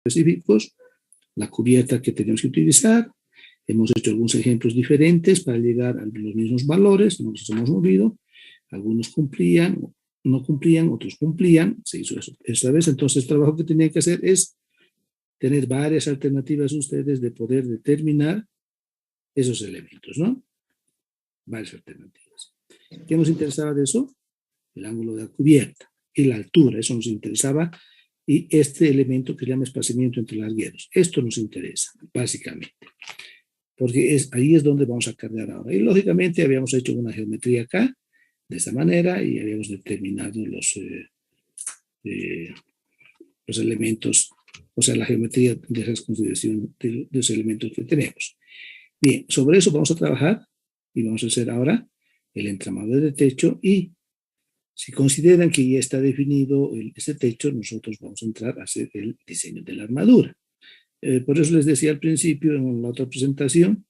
específicos, la cubierta que tenemos que utilizar. Hemos hecho algunos ejemplos diferentes para llegar a los mismos valores, nos hemos movido, algunos cumplían, no cumplían, otros cumplían, se hizo eso esta vez. Entonces el trabajo que tenían que hacer es tener varias alternativas ustedes de poder determinar esos elementos, ¿no? Varias alternativas. ¿Qué nos interesaba de eso? El ángulo de la cubierta y la altura, eso nos interesaba, y este elemento que se llama espaciamiento entre largueros. Esto nos interesa, básicamente, porque ahí es donde vamos a cargar ahora. Y lógicamente habíamos hecho una geometría acá, de esta manera, y habíamos determinado los elementos, o sea, la geometría de esas consideraciones de los elementos que tenemos. Bien, sobre eso vamos a trabajar y vamos a hacer ahora el entramado de techo, y si consideran que ya está definido ese techo, nosotros vamos a entrar a hacer el diseño de la armadura. Por eso les decía al principio, en la otra presentación,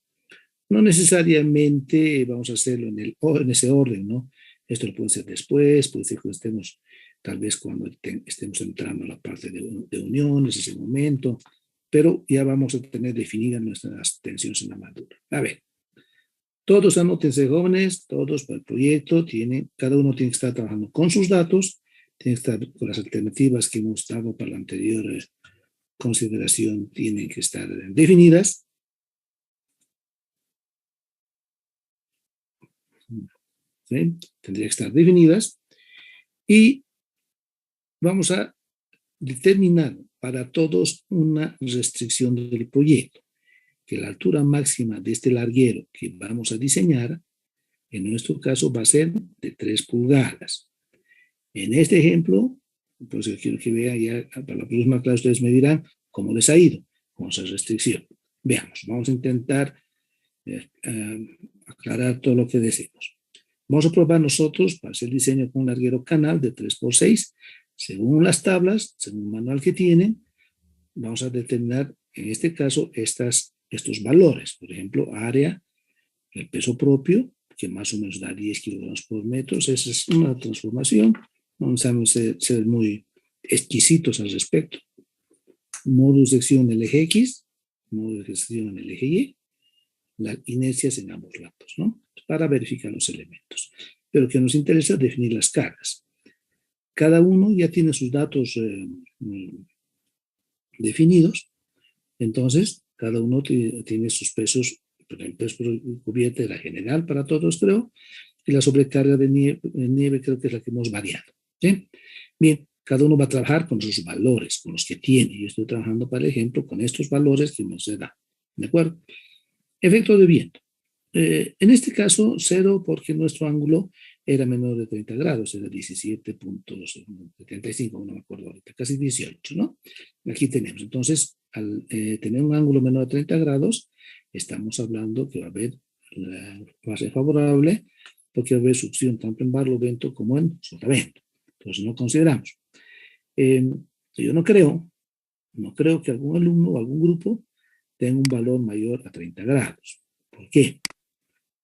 no necesariamente vamos a hacerlo en ese orden, ¿no? Esto lo puede ser después, puede ser que estemos, tal vez cuando estemos entrando a la parte de uniones, ese momento, pero ya vamos a tener definidas nuestras tensiones en la armadura. A ver, todos anótense, jóvenes, todos para el proyecto, cada uno tiene que estar trabajando con sus datos, tiene que estar con las alternativas que hemos dado para la anterior consideración, tienen que estar definidas. ¿Sí? Tendría que estar definidas, y vamos a determinar para todos una restricción del proyecto, que la altura máxima de este larguero que vamos a diseñar, en nuestro caso va a ser de 3 pulgadas. En este ejemplo, pues yo quiero que vean ya, para la próxima clase ustedes me dirán cómo les ha ido con esa restricción. Veamos, vamos a intentar aclarar todo lo que decimos. Vamos a probar nosotros para hacer el diseño con un larguero canal de 3x6. Según las tablas, según el manual que tienen, vamos a determinar en este caso estos valores. Por ejemplo, área, el peso propio, que más o menos da 10 kilogramos por metro. Esa es una transformación. No sabemos ser muy exquisitos al respecto. Modus de sección en el eje X, modus de sección en el eje Y, las inercias en ambos lados, ¿no? Para verificar los elementos. Pero que nos interesa definir las cargas. Cada uno ya tiene sus datos definidos, entonces cada uno tiene sus pesos. El peso cubierta era general para todos, creo, y la sobrecarga de nieve creo que es la que hemos variado. ¿Sí? Bien, cada uno va a trabajar con sus valores, con los que tiene. Yo estoy trabajando, por ejemplo, con estos valores que nos da. ¿De acuerdo? Efecto de viento. En este caso, 0, porque nuestro ángulo era menor de 30 grados, era 17.75, no me acuerdo ahorita, casi 18, ¿no? Aquí tenemos. Entonces, al tener un ángulo menor de 30 grados, estamos hablando que va a haber la fase favorable, porque va a haber succión tanto en barlovento como en sotavento. Entonces, no consideramos. Yo no creo que algún alumno o algún grupo tenga un valor mayor a 30 grados. ¿Por qué?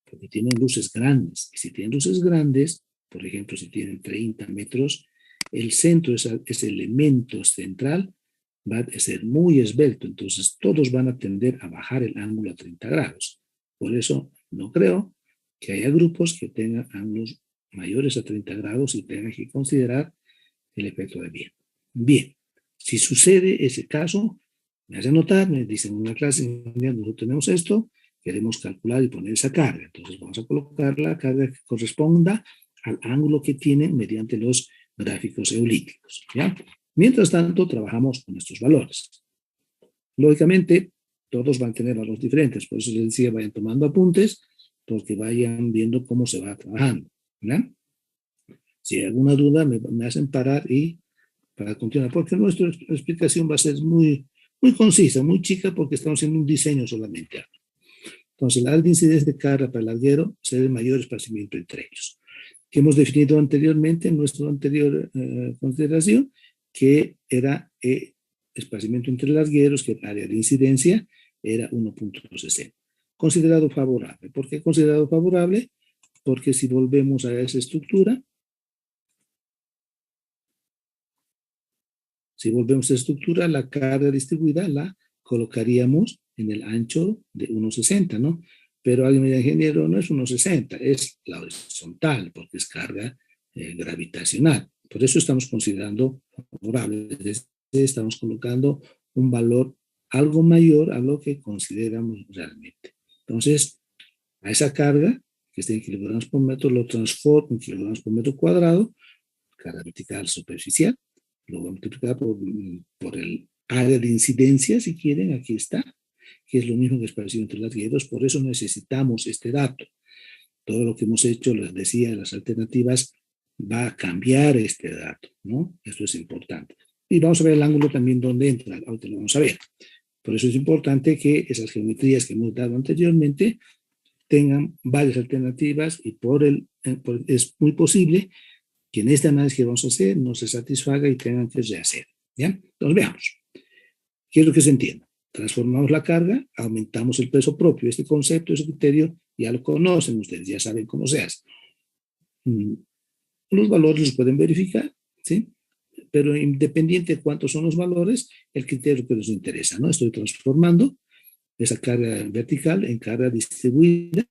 Porque tienen luces grandes. Y si tienen luces grandes, por ejemplo, si tienen 30 metros, el centro, ese elemento central, va a ser muy esbelto. Entonces, todos van a tender a bajar el ángulo a 30 grados. Por eso, no creo que haya grupos que tengan ángulos mayores a 30 grados y tengan que considerar el efecto de viento. Bien, si sucede ese caso, me hacen notar, me dicen en una clase, nosotros tenemos esto, queremos calcular y poner esa carga. Entonces vamos a colocar la carga que corresponda al ángulo que tienen mediante los gráficos eulíticos. ¿Ya? Mientras tanto, trabajamos con estos valores. Lógicamente, todos van a tener valores diferentes, por eso les decía, vayan tomando apuntes, porque vayan viendo cómo se va trabajando. ¿Ya? Si hay alguna duda, me hacen parar y para continuar, porque nuestra explicación va a ser muy concisa, muy chica, porque estamos haciendo un diseño solamente. Entonces, la área de incidencia de carga para el larguero será el mayor espaciamiento entre ellos, que hemos definido anteriormente en nuestra anterior consideración, que era espaciamiento entre largueros, que el área de incidencia era 1.60. Considerado favorable. ¿Por qué considerado favorable? Porque si volvemos a esa estructura, Si volvemos a la estructura, la carga distribuida la colocaríamos en el ancho de 1,60, ¿no? Pero alguien me dice, ingeniero, no es 1,60, es la horizontal, porque es carga gravitacional. Por eso estamos considerando favorable, es decir, estamos colocando un valor algo mayor a lo que consideramos realmente. Entonces, a esa carga, que está en kilogramos por metro, lo transformo en kilogramos por metro cuadrado, carga vertical superficial, lo voy a multiplicar por el área de incidencia, si quieren, aquí está, que es lo mismo que es parecido entre las largueros. Por eso necesitamos este dato. Todo lo que hemos hecho, les decía, las alternativas, va a cambiar este dato, ¿no? Esto es importante. Y vamos a ver el ángulo también donde entra, ahorita lo vamos a ver. Por eso es importante que esas geometrías que hemos dado anteriormente tengan varias alternativas y es muy posible que en este análisis que vamos a hacer no se satisfaga y tengan que rehacer. ¿Ya? Entonces veamos. ¿Qué es lo que se entiende? Transformamos la carga, aumentamos el peso propio. Este concepto, ese criterio, ya lo conocen ustedes, ya saben cómo se hace. Los valores los pueden verificar, ¿sí? Pero independiente de cuántos son los valores, el criterio que nos interesa, ¿no? Estoy transformando esa carga vertical en carga distribuida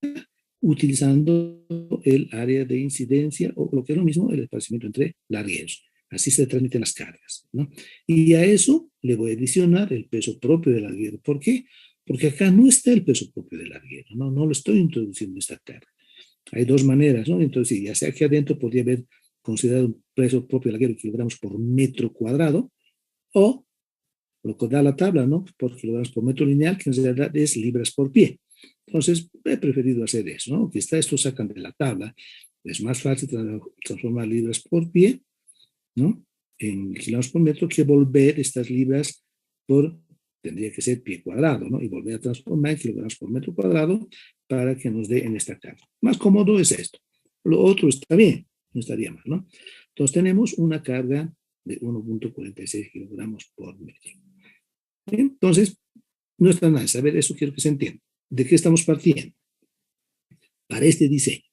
utilizando el área de incidencia o lo que es lo mismo, el espaciamiento entre largueros. Así se transmiten las cargas, ¿no? Y a eso le voy a adicionar el peso propio del larguero. ¿Por qué? Porque acá no está el peso propio del larguero, ¿no? No lo estoy introduciendo esta carga. Hay dos maneras, ¿no? Entonces, ya sea que adentro podría haber considerado un peso propio del larguero kilogramos por metro cuadrado, o lo que da la tabla, ¿no? Por kilogramos por metro lineal, que en realidad es libras por pie. Entonces, he preferido hacer eso, ¿no? Que esto sacan de la tabla. Es más fácil transformar libras por pie, ¿no? En kilogramos por metro que volver estas libras tendría que ser pie cuadrado, ¿no? Y volver a transformar en kilogramos por metro cuadrado para que nos dé en esta tabla. Más cómodo es esto. Lo otro está bien, no estaría mal, ¿no? Entonces tenemos una carga de 1,46 kilogramos por metro. ¿Bien? Entonces, no está nada. A ver, eso quiero que se entienda. ¿De qué estamos partiendo? Para este diseño,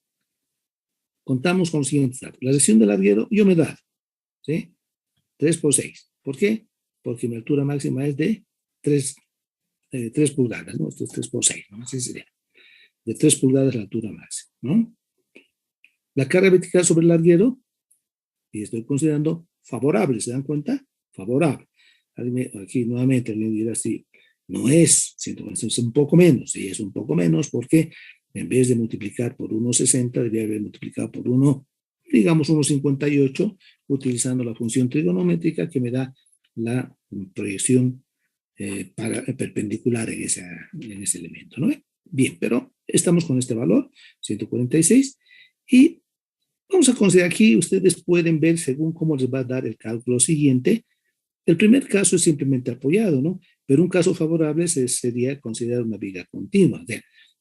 contamos con los siguientes datos. La sección del larguero, yo me da, ¿sí? 3 por 6. ¿Por qué? Porque mi altura máxima es de 3 pulgadas, ¿no? Esto es 3 por 6, ¿no? Así sería. De 3 pulgadas la altura máxima, ¿no? La carga vertical sobre el larguero, y estoy considerando favorable, ¿se dan cuenta? Favorable. Aquí nuevamente alguien dirá así, no es 140, es un poco menos, sí, es un poco menos porque en vez de multiplicar por 1,60 debería haber multiplicado por 1,58, utilizando la función trigonométrica que me da la proyección perpendicular en ese elemento, ¿no? Bien, pero estamos con este valor, 146, y vamos a considerar aquí, ustedes pueden ver según cómo les va a dar el cálculo siguiente. El primer caso es simplemente apoyado, ¿no? Pero un caso favorable sería considerar una viga continua.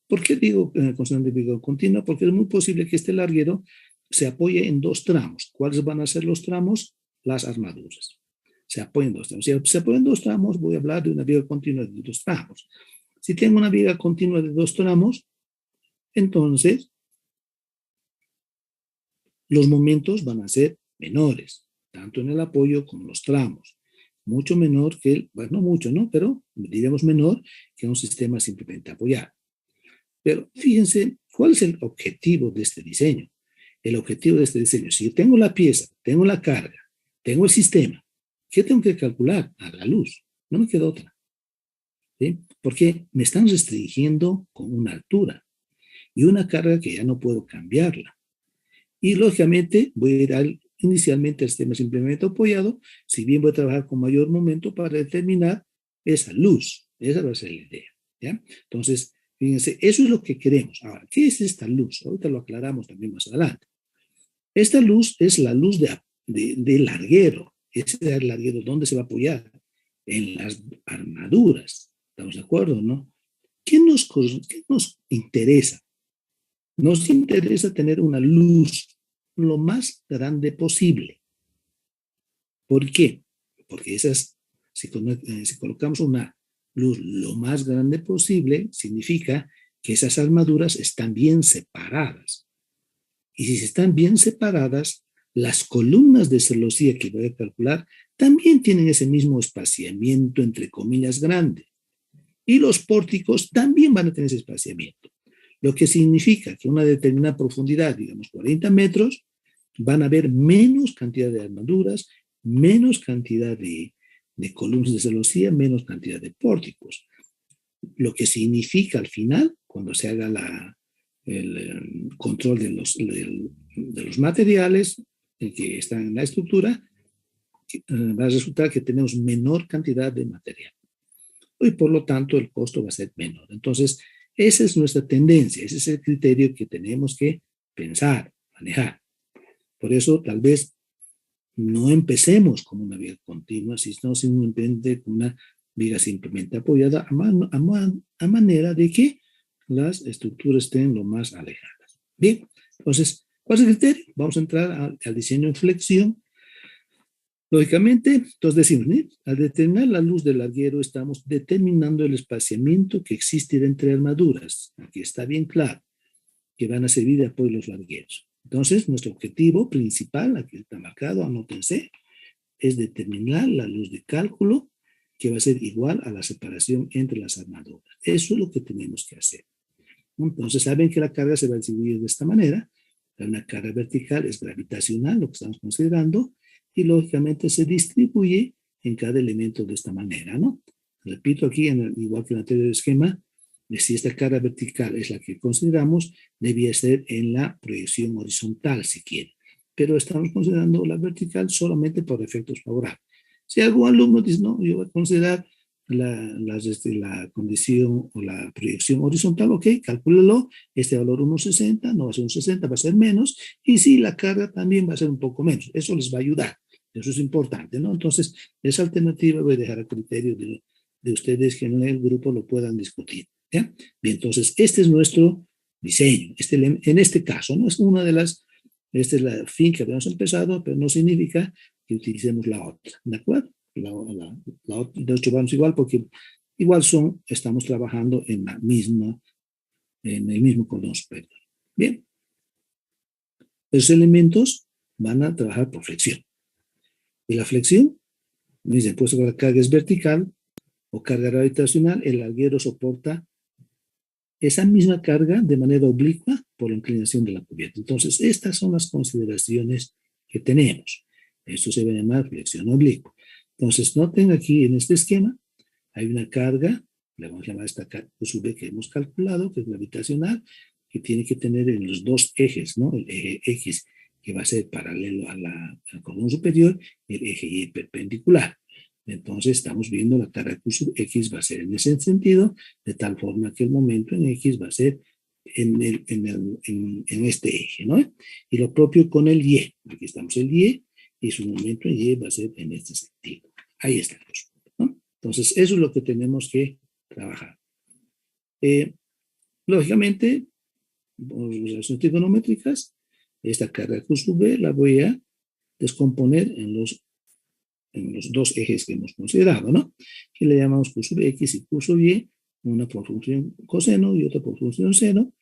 ¿Por qué digo considerando viga continua? Porque es muy posible que este larguero se apoye en dos tramos. ¿Cuáles van a ser los tramos? Las armaduras. Se apoya en dos tramos. Si se apoya en dos tramos, voy a hablar de una viga continua de dos tramos. Si tengo una viga continua de dos tramos, entonces los momentos van a ser menores, tanto en el apoyo como en los tramos. Mucho menor que, bueno, no mucho, ¿no? Pero diremos menor que un sistema simplemente apoyado. Pero fíjense, ¿cuál es el objetivo de este diseño? El objetivo de este diseño, si tengo la pieza, tengo la carga, tengo el sistema, ¿qué tengo que calcular? A la luz. No me queda otra. ¿Sí? Porque me están restringiendo con una altura y una carga que ya no puedo cambiarla. Y lógicamente voy a ir inicialmente al sistema simplemente apoyado, si bien voy a trabajar con mayor momento para determinar esa luz. Esa va a ser la idea. ¿Ya? Entonces, fíjense, eso es lo que queremos. Ahora, ¿qué es esta luz? Ahorita lo aclaramos también más adelante. Esta luz es la luz de larguero. Ese es el larguero, ¿dónde se va a apoyar? En las armaduras. ¿Estamos de acuerdo, no? ¿Qué nos interesa? Nos interesa tener una luz lo más grande posible. ¿Por qué? Porque si colocamos una luz lo más grande posible, significa que esas armaduras están bien separadas. Y si están bien separadas, Las columnas de celosía que voy a calcular también tienen ese mismo espaciamiento, entre comillas, grande. Y los pórticos también van a tener ese espaciamiento. Lo que significa que a una determinada profundidad, digamos 40 metros, van a haber menos cantidad de armaduras, menos cantidad de columnas de celosía, menos cantidad de pórticos. Lo que significa al final, cuando se haga el control de los materiales que están en la estructura, va a resultar que tenemos menor cantidad de material. Y por lo tanto el costo va a ser menor. Entonces, esa es nuestra tendencia, ese es el criterio que tenemos que pensar, manejar. Por eso, tal vez no empecemos con una viga continua, sino simplemente con una viga simplemente apoyada a manera de que las estructuras estén lo más alejadas. Bien, entonces, ¿cuál es el criterio? Vamos a entrar al diseño en flexión. Lógicamente, entonces decimos, ¿sí? Al determinar la luz del larguero, estamos determinando el espaciamiento que existe entre armaduras. Aquí está bien claro que van a servir de apoyo los largueros. Entonces, nuestro objetivo principal, aquí está marcado, anótense, es determinar la luz de cálculo que va a ser igual a la separación entre las armaduras. Eso es lo que tenemos que hacer. Entonces, saben que la carga se va a distribuir de esta manera. Una carga vertical es gravitacional, lo que estamos considerando, y lógicamente se distribuye en cada elemento de esta manera, ¿no? Repito aquí, igual que en el anterior esquema, si esta carga vertical es la que consideramos, debía ser en la proyección horizontal, si quiere. Pero estamos considerando la vertical solamente por efectos favorables. Si algún alumno dice, no, yo voy a considerar la condición o la proyección horizontal, ok, calcúlalo, este valor 1,60, no va a ser 1,60, va a ser menos, y sí, la carga también va a ser un poco menos. Eso les va a ayudar. Eso es importante, ¿no? Entonces, esa alternativa voy a dejar a criterio de ustedes que en el grupo lo puedan discutir. ¿Ya? Bien, entonces, este es nuestro diseño. En este caso, ¿no? Es una de las, esta es la fin que habíamos empezado, pero no significa que utilicemos la otra, ¿de acuerdo? La otra, de hecho, vamos igual porque igual estamos trabajando en el mismo cordón superior. Bien, los elementos van a trabajar por flexión. Y la flexión, dicen, puesto que la carga es vertical o carga gravitacional, el larguero soporta esa misma carga de manera oblicua por la inclinación de la cubierta. Entonces, estas son las consideraciones que tenemos. Esto se va a llamar flexión oblicua. Entonces, noten aquí en este esquema, hay una carga, le vamos a llamar esta carga sub que hemos calculado, que es gravitacional, que tiene que tener en los dos ejes, ¿no? El eje X, que va a ser paralelo al cordón superior, y el eje Y perpendicular. Entonces estamos viendo la carga Q sub X va a ser en ese sentido, de tal forma que el momento en X va a ser en este eje, ¿no? Y lo propio con el Y. Aquí estamos el y su momento en Y va a ser en este sentido. Ahí está, ¿no? Entonces, eso es lo que tenemos que trabajar. Lógicamente, por relaciones trigonométricas, esta carga Q sub B la voy a descomponer en los dos ejes que hemos considerado, ¿no? Que le llamamos Q sub X y Q sub Y, una por función coseno y otra por función seno.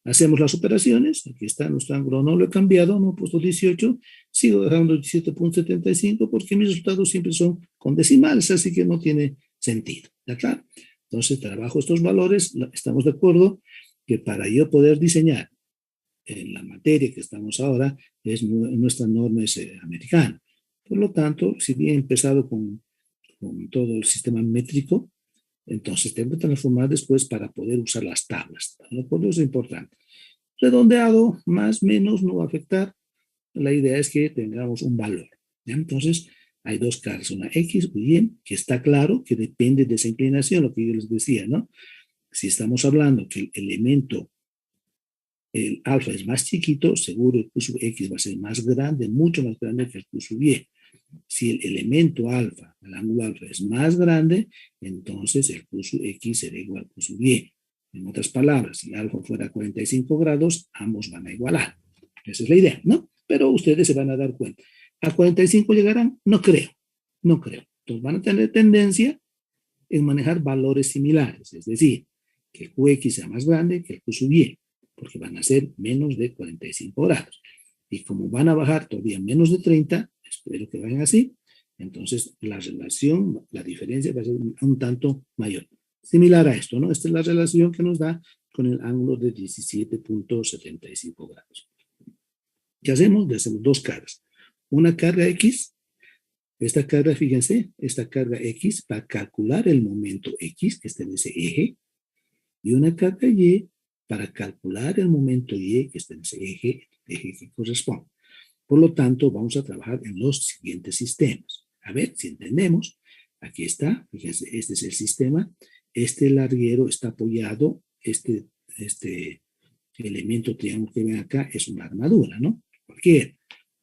Hacemos las operaciones, aquí está nuestro ángulo, no lo he cambiado, no he puesto 18, sigo dejando 17.75 porque mis resultados siempre son con decimales, así que no tiene sentido, ¿ya claro? Entonces trabajo estos valores, estamos de acuerdo que para yo poder diseñar en la materia que estamos ahora, nuestra norma es americana. Por lo tanto, si bien he empezado con todo el sistema métrico, entonces tengo que transformar después para poder usar las tablas. Por eso es importante. Redondeado, más, menos, no va a afectar. La idea es que tengamos un valor. ¿Ya? Entonces, hay dos cargas, una X y Y, que está claro que depende de esa inclinación, lo que yo les decía, ¿no? Si estamos hablando que el elemento, el alfa es más chiquito, seguro el Q sub X va a ser más grande, mucho más grande que el Q sub Y. Si el elemento alfa, el ángulo alfa es más grande, entonces el Q sub X será igual a Q sub Y. En otras palabras, si alfa fuera 45 grados, ambos van a igualar. Esa es la idea, ¿no? Pero ustedes se van a dar cuenta. ¿A 45 llegarán? No creo, no creo. Entonces van a tener tendencia en manejar valores similares, es decir, que el QX sea más grande que el Q sub Y, porque van a ser menos de 45 grados. Y como van a bajar todavía menos de 30, espero que vayan así, entonces la relación, la diferencia va a ser un tanto mayor. Similar a esto, ¿no? Esta es la relación que nos da con el ángulo de 17.75 grados. ¿Qué hacemos? Le hacemos dos cargas. Una carga X, esta carga, fíjense, esta carga X para calcular el momento X que está en ese eje, y una carga Y para calcular el momento Y que está en ese eje que corresponde. Por lo tanto, vamos a trabajar en los siguientes sistemas. A ver si entendemos. Aquí está, fíjense, este es el sistema. Este larguero está apoyado, este elemento triángulo que ven acá es una armadura, ¿no? Cualquiera.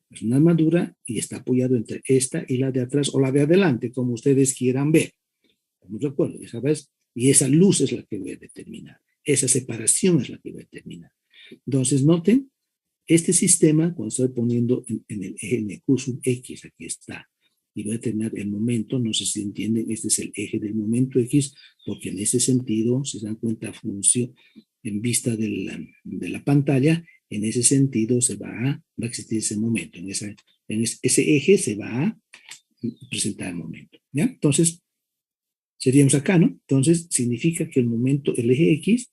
Es una armadura y está apoyado entre esta y la de atrás o la de adelante, como ustedes quieran ver. ¿Estamos de acuerdo? Esa vez, y esa luz es la que voy a determinar. Esa separación es la que voy a determinar. Entonces, noten, este sistema, cuando estoy poniendo en el eje en el curso X, aquí está, y voy a determinar el momento, no sé si entienden, este es el eje del momento X, porque en ese sentido, si se dan cuenta, función en vista de la pantalla, en ese sentido va a existir ese momento, en ese eje se va a presentar el momento, ¿ya? Entonces, seríamos acá, ¿no? Entonces, significa que el momento, el eje X,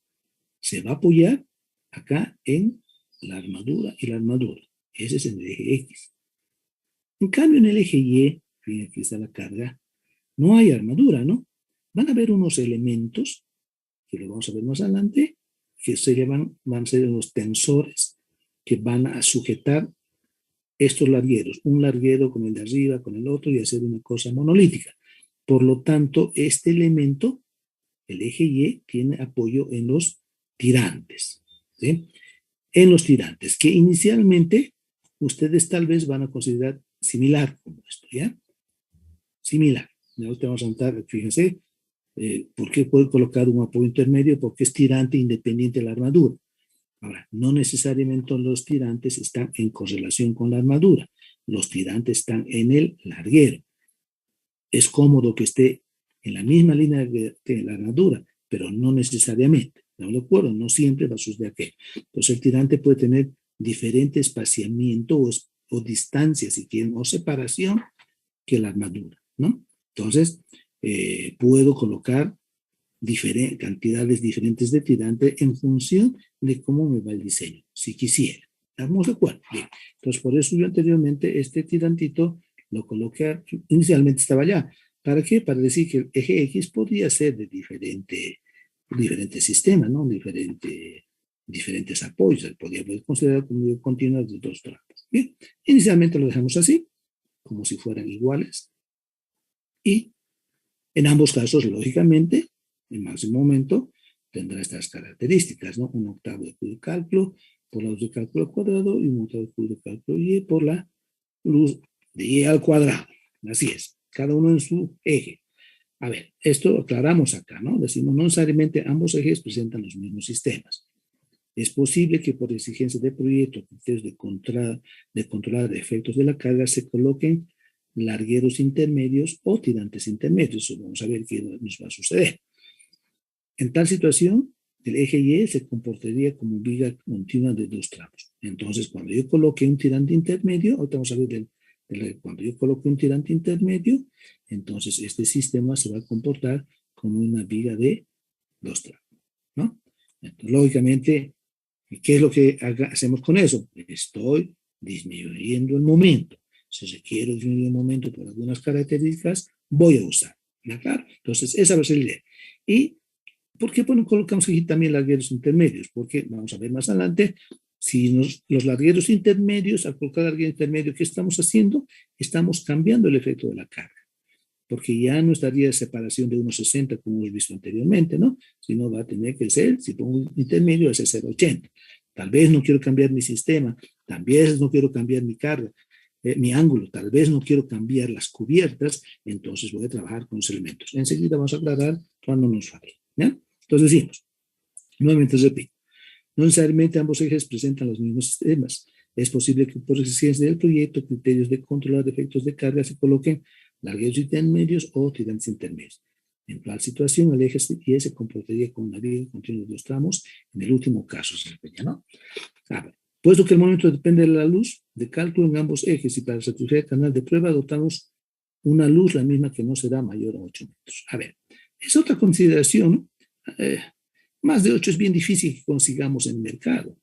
se va a apoyar acá en la armadura y la armadura. Ese es el eje X. En cambio, en el eje Y, fíjense, aquí está la carga, no hay armadura, ¿no? Van a haber unos elementos, que lo vamos a ver más adelante, que van a ser los tensores que van a sujetar estos largueros, un larguero con el de arriba, con el otro, y hacer una cosa monolítica. Por lo tanto, este elemento, el eje Y, tiene apoyo en los tirantes, ¿sí? En los tirantes, que inicialmente ustedes tal vez van a considerar similar como esto, ¿ya? Similar. Ahorita vamos a notar, fíjense, ¿por qué puedo colocar un apoyo intermedio? Porque es tirante independiente de la armadura. Ahora, no necesariamente los tirantes están en correlación con la armadura. Los tirantes están en el larguero. Es cómodo que esté en la misma línea de la armadura, pero no necesariamente. ¿No lo acuerdo? No siempre va a suceder aquello. Entonces, el tirante puede tener diferente espaciamiento o distancia, si quieren, o separación que la armadura, ¿no? Entonces, puedo colocar cantidades diferentes de tirante en función de cómo me va el diseño, si quisiera. ¿Estamos de acuerdo? Bien. Entonces, por eso yo anteriormente este tirantito lo coloqué, inicialmente estaba allá. ¿Para qué? Para decir que el eje X podría ser de diferente sistema, ¿no? Diferentes apoyos. Podría considerar como continuas de dos tramos. Bien. Inicialmente lo dejamos así, como si fueran iguales. Y en ambos casos, lógicamente, el máximo momento tendrá estas características, ¿no? Un octavo de Q de cálculo por la luz de cálculo al cuadrado y un octavo de Q de cálculo Y por la luz de Y al cuadrado. Así es, cada uno en su eje. A ver, esto aclaramos acá, ¿no? Decimos, no necesariamente ambos ejes presentan los mismos sistemas. Es posible que por exigencia de proyecto, criterios de controlar efectos de la carga, se coloquen largueros intermedios o tirantes intermedios. Vamos a ver qué nos va a suceder. En tal situación, el eje Y se comportaría como viga continua de dos tramos. Entonces, cuando yo coloque un tirante intermedio, ahorita vamos a ver cuando yo coloque un tirante intermedio, entonces este sistema se va a comportar como una viga de dos tramos, ¿no? Entonces, lógicamente, ¿qué es lo que hacemos con eso? Estoy disminuyendo el momento. Si requiero disminuir el momento por algunas características, voy a usar. ¿Ya claro? Entonces, esa va a ser la idea. ¿Y por qué colocamos aquí también largueros intermedios? Porque vamos a ver más adelante, si los largueros intermedios, al colocar larguero intermedio, ¿qué estamos haciendo? Estamos cambiando el efecto de la carga. Porque ya no estaría separación de 1,60 como hemos visto anteriormente, ¿no? Sino va a tener que ser, si pongo un intermedio, ese 0,80. Tal vez no quiero cambiar mi sistema, tal vez no quiero cambiar mi carga, mi ángulo, tal vez no quiero cambiar las cubiertas, entonces voy a trabajar con los elementos. Enseguida vamos a aclarar cuando nos falle, ¿ya? Entonces decimos, nuevamente repito, no necesariamente ambos ejes presentan los mismos sistemas. Es posible que por exigencia del proyecto, criterios de controlar efectos de carga se coloquen largueros intermedios o tirantes intermedios. En tal situación, el eje Y se comportaría con una viga continua de dos tramos. En el último caso se refería, ¿no? A ver, Puesto que el momento depende de la luz, de cálculo en ambos ejes y para satisfacer el canal de prueba adoptamos una luz la misma que no será mayor a 8 metros. A ver, es otra consideración, ¿no? Más de 8 es bien difícil que consigamos en el mercado.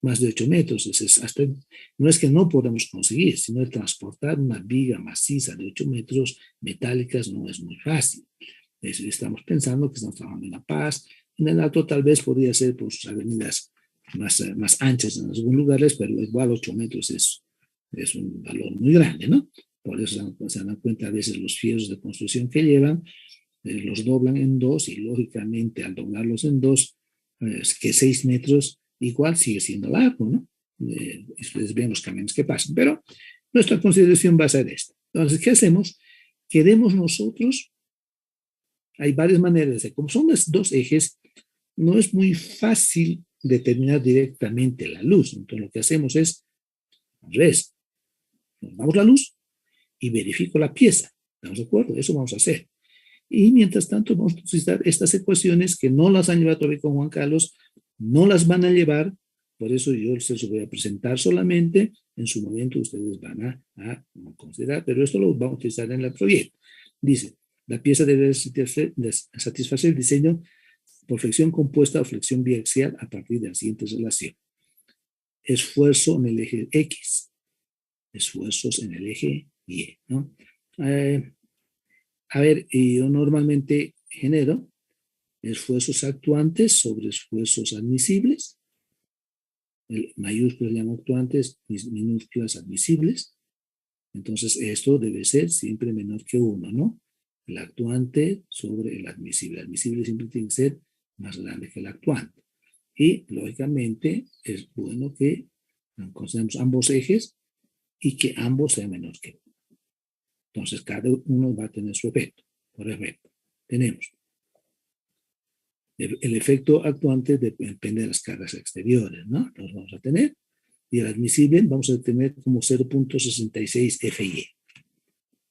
Más de 8 metros, no es que no podamos conseguir, sino el transportar una viga maciza de 8 metros metálicas no es muy fácil. Estamos pensando que estamos trabajando en La Paz. En el Alto tal vez podría ser por sus avenidas más anchas en algunos lugares, pero igual 8 metros es un valor muy grande, ¿no? Por eso se dan cuenta a veces los fierros de construcción que llevan, los doblan en dos y lógicamente al doblarlos en dos, que 6 metros igual sigue siendo largo, ¿no? Ustedes ven los caminos que pasan, pero nuestra consideración va a ser esta. Entonces, ¿qué hacemos? Queremos nosotros, hay varias maneras de, como son los dos ejes, no es muy fácil determinar directamente la luz. Entonces, lo que hacemos es, al revés, nos damos la luz y verifico la pieza. ¿Estamos de acuerdo? Eso vamos a hacer. Y mientras tanto vamos a utilizar estas ecuaciones que no las han llevado todavía con Juan Carlos, no las van a llevar, por eso yo se los voy a presentar solamente, en su momento ustedes van a considerar, pero esto lo vamos a utilizar en el proyecto. Dice, la pieza debe satisfacer el diseño por flexión compuesta o flexión biaxial a partir de la siguiente relación. Esfuerzo en el eje X, esfuerzos en el eje Y, ¿no? A ver, yo normalmente genero esfuerzos actuantes sobre esfuerzos admisibles. El mayúsculas llamo actuantes, minúsculas admisibles. Entonces, esto debe ser siempre menor que 1, ¿no? El actuante sobre el admisible. El admisible siempre tiene que ser más grande que el actuante. Y, lógicamente, es bueno que consideremos ambos ejes y que ambos sean menor que 1. Entonces, cada uno va a tener su efecto. Por ejemplo, tenemos el efecto actuante depende de las cargas exteriores, ¿no? Entonces vamos a tener, y el admisible vamos a tener como 0.66 FI,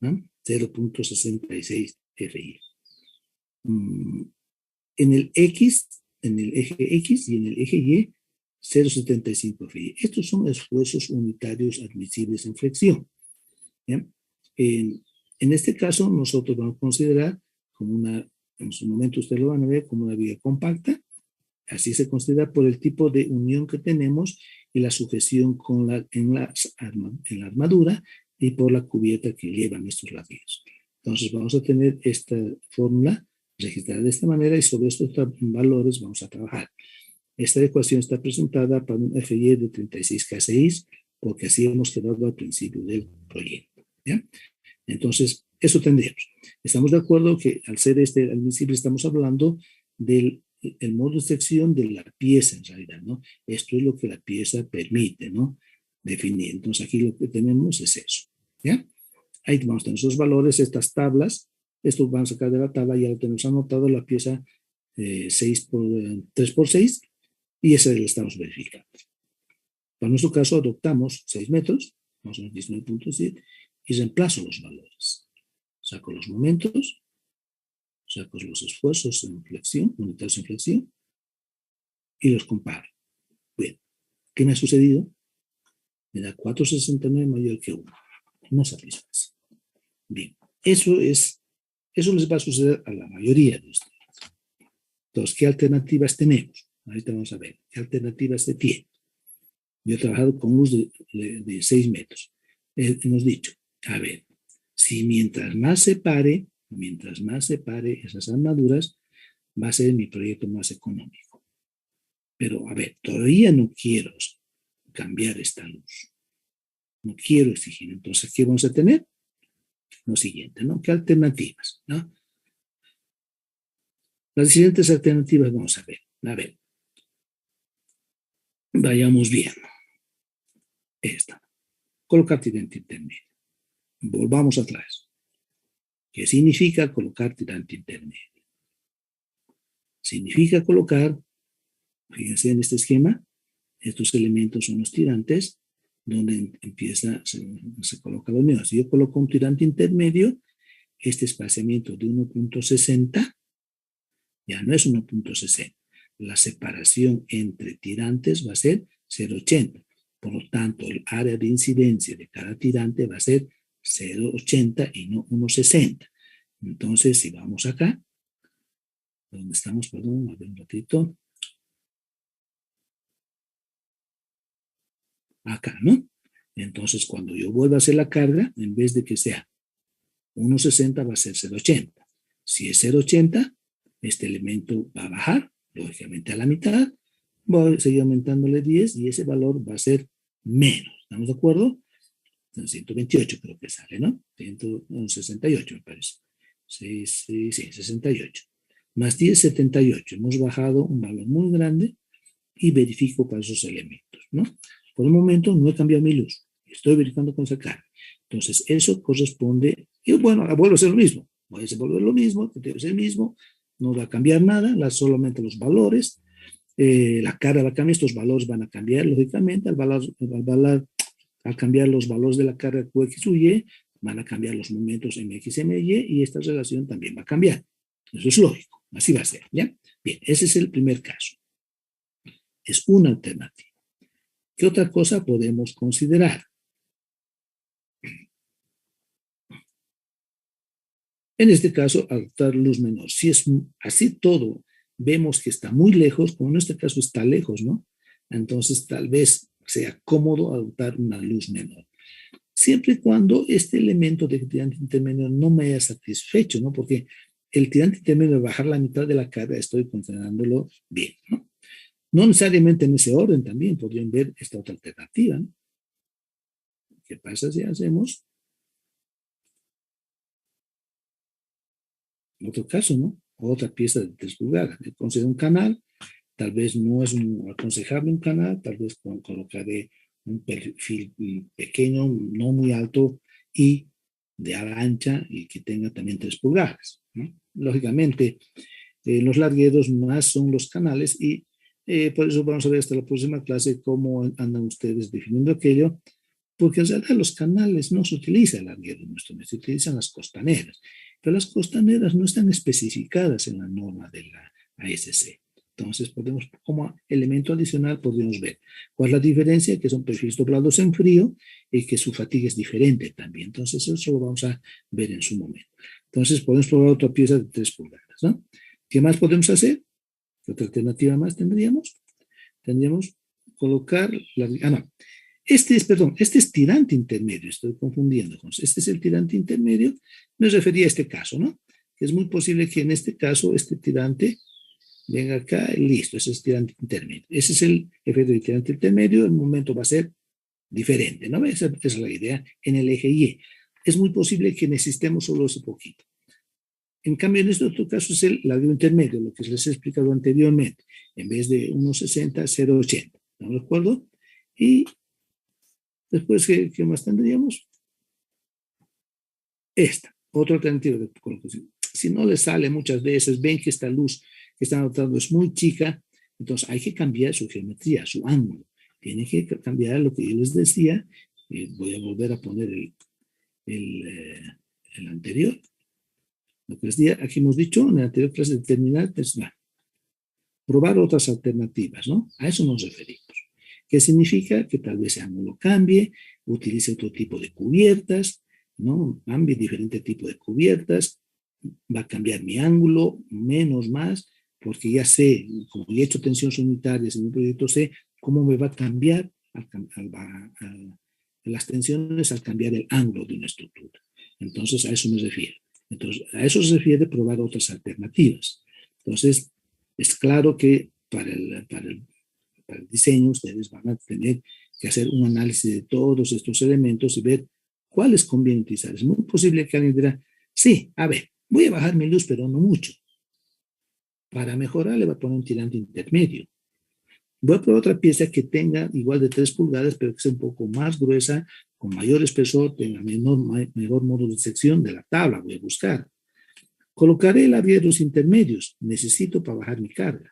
¿no? 0.66 FI. En el X, en el eje X y en el eje Y, 0.75 FI. Estos son esfuerzos unitarios admisibles en flexión. ¿Ya? En este caso, nosotros vamos a considerar como una, en su momento ustedes lo van a ver como una viga compacta. Así se considera por el tipo de unión que tenemos y la sujeción en la armadura y por la cubierta que llevan estos ladrillos. Entonces vamos a tener esta fórmula registrada de esta manera y sobre estos valores vamos a trabajar. Esta ecuación está presentada para un FY de 36K6 porque así hemos quedado al principio del proyecto. ¿Ya? Entonces, eso tendríamos. Estamos de acuerdo que al ser admisible estamos hablando del modo de sección de la pieza en realidad, ¿no? Esto es lo que la pieza permite, ¿no? Definir. Entonces, aquí lo que tenemos es eso, ¿ya? Ahí vamos a tener esos valores, estas tablas. Esto van a sacar de la tabla, ya lo tenemos anotado, la pieza 3x6, y esa la estamos verificando. Para nuestro caso, adoptamos 6 metros, vamos a 19.7, y reemplazo los valores. Saco los momentos, saco los esfuerzos en flexión, unitarios en flexión, y los comparo. Bien, ¿qué me ha sucedido? Me da 4,69 mayor que 1. No satisface. Bien, eso les va a suceder a la mayoría de ustedes. Entonces, ¿qué alternativas tenemos? Ahorita vamos a ver. ¿Qué alternativas se tiene? Yo he trabajado con luz de 6 metros. Hemos dicho, a ver, si mientras más separe esas armaduras, va a ser mi proyecto más económico. Pero, a ver, todavía no quiero cambiar esta luz. No quiero exigir. Entonces, ¿qué vamos a tener? Lo siguiente, ¿no? ¿Qué alternativas? ¿No? Las siguientes alternativas vamos a ver. A ver, vayamos bien. Esta. Colocar tirante intermedio. Volvamos atrás. ¿Qué significa colocar tirante intermedio? Significa colocar, fíjense en este esquema, estos elementos son los tirantes, donde se coloca la unión. Si yo coloco un tirante intermedio, este espaciamiento de 1.60 ya no es 1.60. La separación entre tirantes va a ser 0,80. Por lo tanto, el área de incidencia de cada tirante va a ser 0,80 y no 1,60. Entonces, si vamos acá, donde estamos, perdón, a ver un ratito. Acá, ¿no? Entonces, cuando yo vuelva a hacer la carga, en vez de que sea 1,60 va a ser 0,80. Si es 0,80, este elemento va a bajar, lógicamente a la mitad, voy a seguir aumentándole 10 y ese valor va a ser menos. ¿Estamos de acuerdo? 128 creo que sale, ¿no? 168 me parece. Sí, 68. Más 10, 78. Hemos bajado un valor muy grande y verifico para esos elementos, ¿no? Por el momento no he cambiado mi luz. Estoy verificando con esa carga. Entonces, eso corresponde, y bueno, vuelvo a hacer lo mismo. Voy a volver lo mismo, debe ser el mismo, no va a cambiar nada, solamente los valores. La carga va a cambiar, estos valores van a cambiar, lógicamente, al cambiar los valores de la carga QX u Y, van a cambiar los momentos MX, MY, y esta relación también va a cambiar. Eso es lógico, así va a ser, ¿ya? Bien, ese es el primer caso. Es una alternativa. ¿Qué otra cosa podemos considerar? En este caso, adoptar luz menor. Si es así todo, vemos que está muy lejos, como en este caso está lejos, ¿no? Entonces, tal vez sea cómodo adoptar una luz menor. Siempre y cuando este elemento de tirante intermedio no me haya satisfecho, ¿no? Porque el tirante intermedio de bajar la mitad de la carga estoy considerándolo bien, ¿no? No necesariamente en ese orden también podrían ver esta otra alternativa, ¿no? ¿Qué pasa si hacemos otro caso, ¿no? Otra pieza de 3 pulgadas. Considero un canal, tal vez no es aconsejable un canal, tal vez colocaré un perfil pequeño, no muy alto y de ala ancha y que tenga también 3 pulgadas, ¿no? Lógicamente, los largueros más son los canales y por eso vamos a ver hasta la próxima clase cómo andan ustedes definiendo aquello, porque en realidad los canales no se utiliza el larguero en nuestro mes, se utilizan las costaneras, pero las costaneras no están especificadas en la norma de la ASC. Entonces, podemos, como elemento adicional, podemos ver cuál es la diferencia, que son perfiles doblados en frío y que su fatiga es diferente también. Entonces, eso lo vamos a ver en su momento. Entonces, podemos probar otra pieza de 3 pulgadas, ¿no? ¿Qué más podemos hacer? ¿Qué otra alternativa más tendríamos? Tendríamos colocar no. Este es tirante intermedio, estoy confundiendo. Este es el tirante intermedio, me refería a este caso, ¿no? Es muy posible que en este caso este tirante venga acá y listo, ese es tirante intermedio. Ese es el efecto de tirante intermedio, el momento va a ser diferente, ¿no? Esa es la idea en el eje Y. Es muy posible que necesitemos solo ese poquito. En cambio, en este otro caso es el largo intermedio, lo que les he explicado anteriormente. En vez de 1,60, 0,80. ¿No de acuerdo? Y después, ¿qué más tendríamos? Esta, otra alternativa de colocación. Si no les sale muchas veces, ven que esta luz que están notando es muy chica, entonces hay que cambiar su geometría, su ángulo. Tienen que cambiar lo que yo les decía. Voy a volver a poner el anterior. Lo que les decía, aquí hemos dicho en la anterior clase, determinar, probar otras alternativas, ¿no? A eso nos referimos. ¿Qué significa? Que tal vez el ángulo cambie, utilice otro tipo de cubiertas, ¿no? Cambie diferente tipo de cubiertas, va a cambiar mi ángulo, menos, más, porque ya sé, como ya he hecho tensiones unitarias en mi proyecto, sé cómo me va a cambiar las tensiones al cambiar el ángulo de una estructura. Entonces, a eso me refiero. Entonces, a eso se refiere probar otras alternativas. Entonces, es claro que para el diseño ustedes van a tener que hacer un análisis de todos estos elementos y ver cuáles conviene utilizar. Es muy posible que alguien dirá, sí, a ver, voy a bajar mi luz, pero no mucho. Para mejorar le voy a poner un tirante intermedio. Voy a probar otra pieza que tenga igual de 3 pulgadas, pero que sea un poco más gruesa, con mayor espesor, tenga mejor modo de sección de la tabla, voy a buscar. Colocaré largueros intermedios, necesito para bajar mi carga.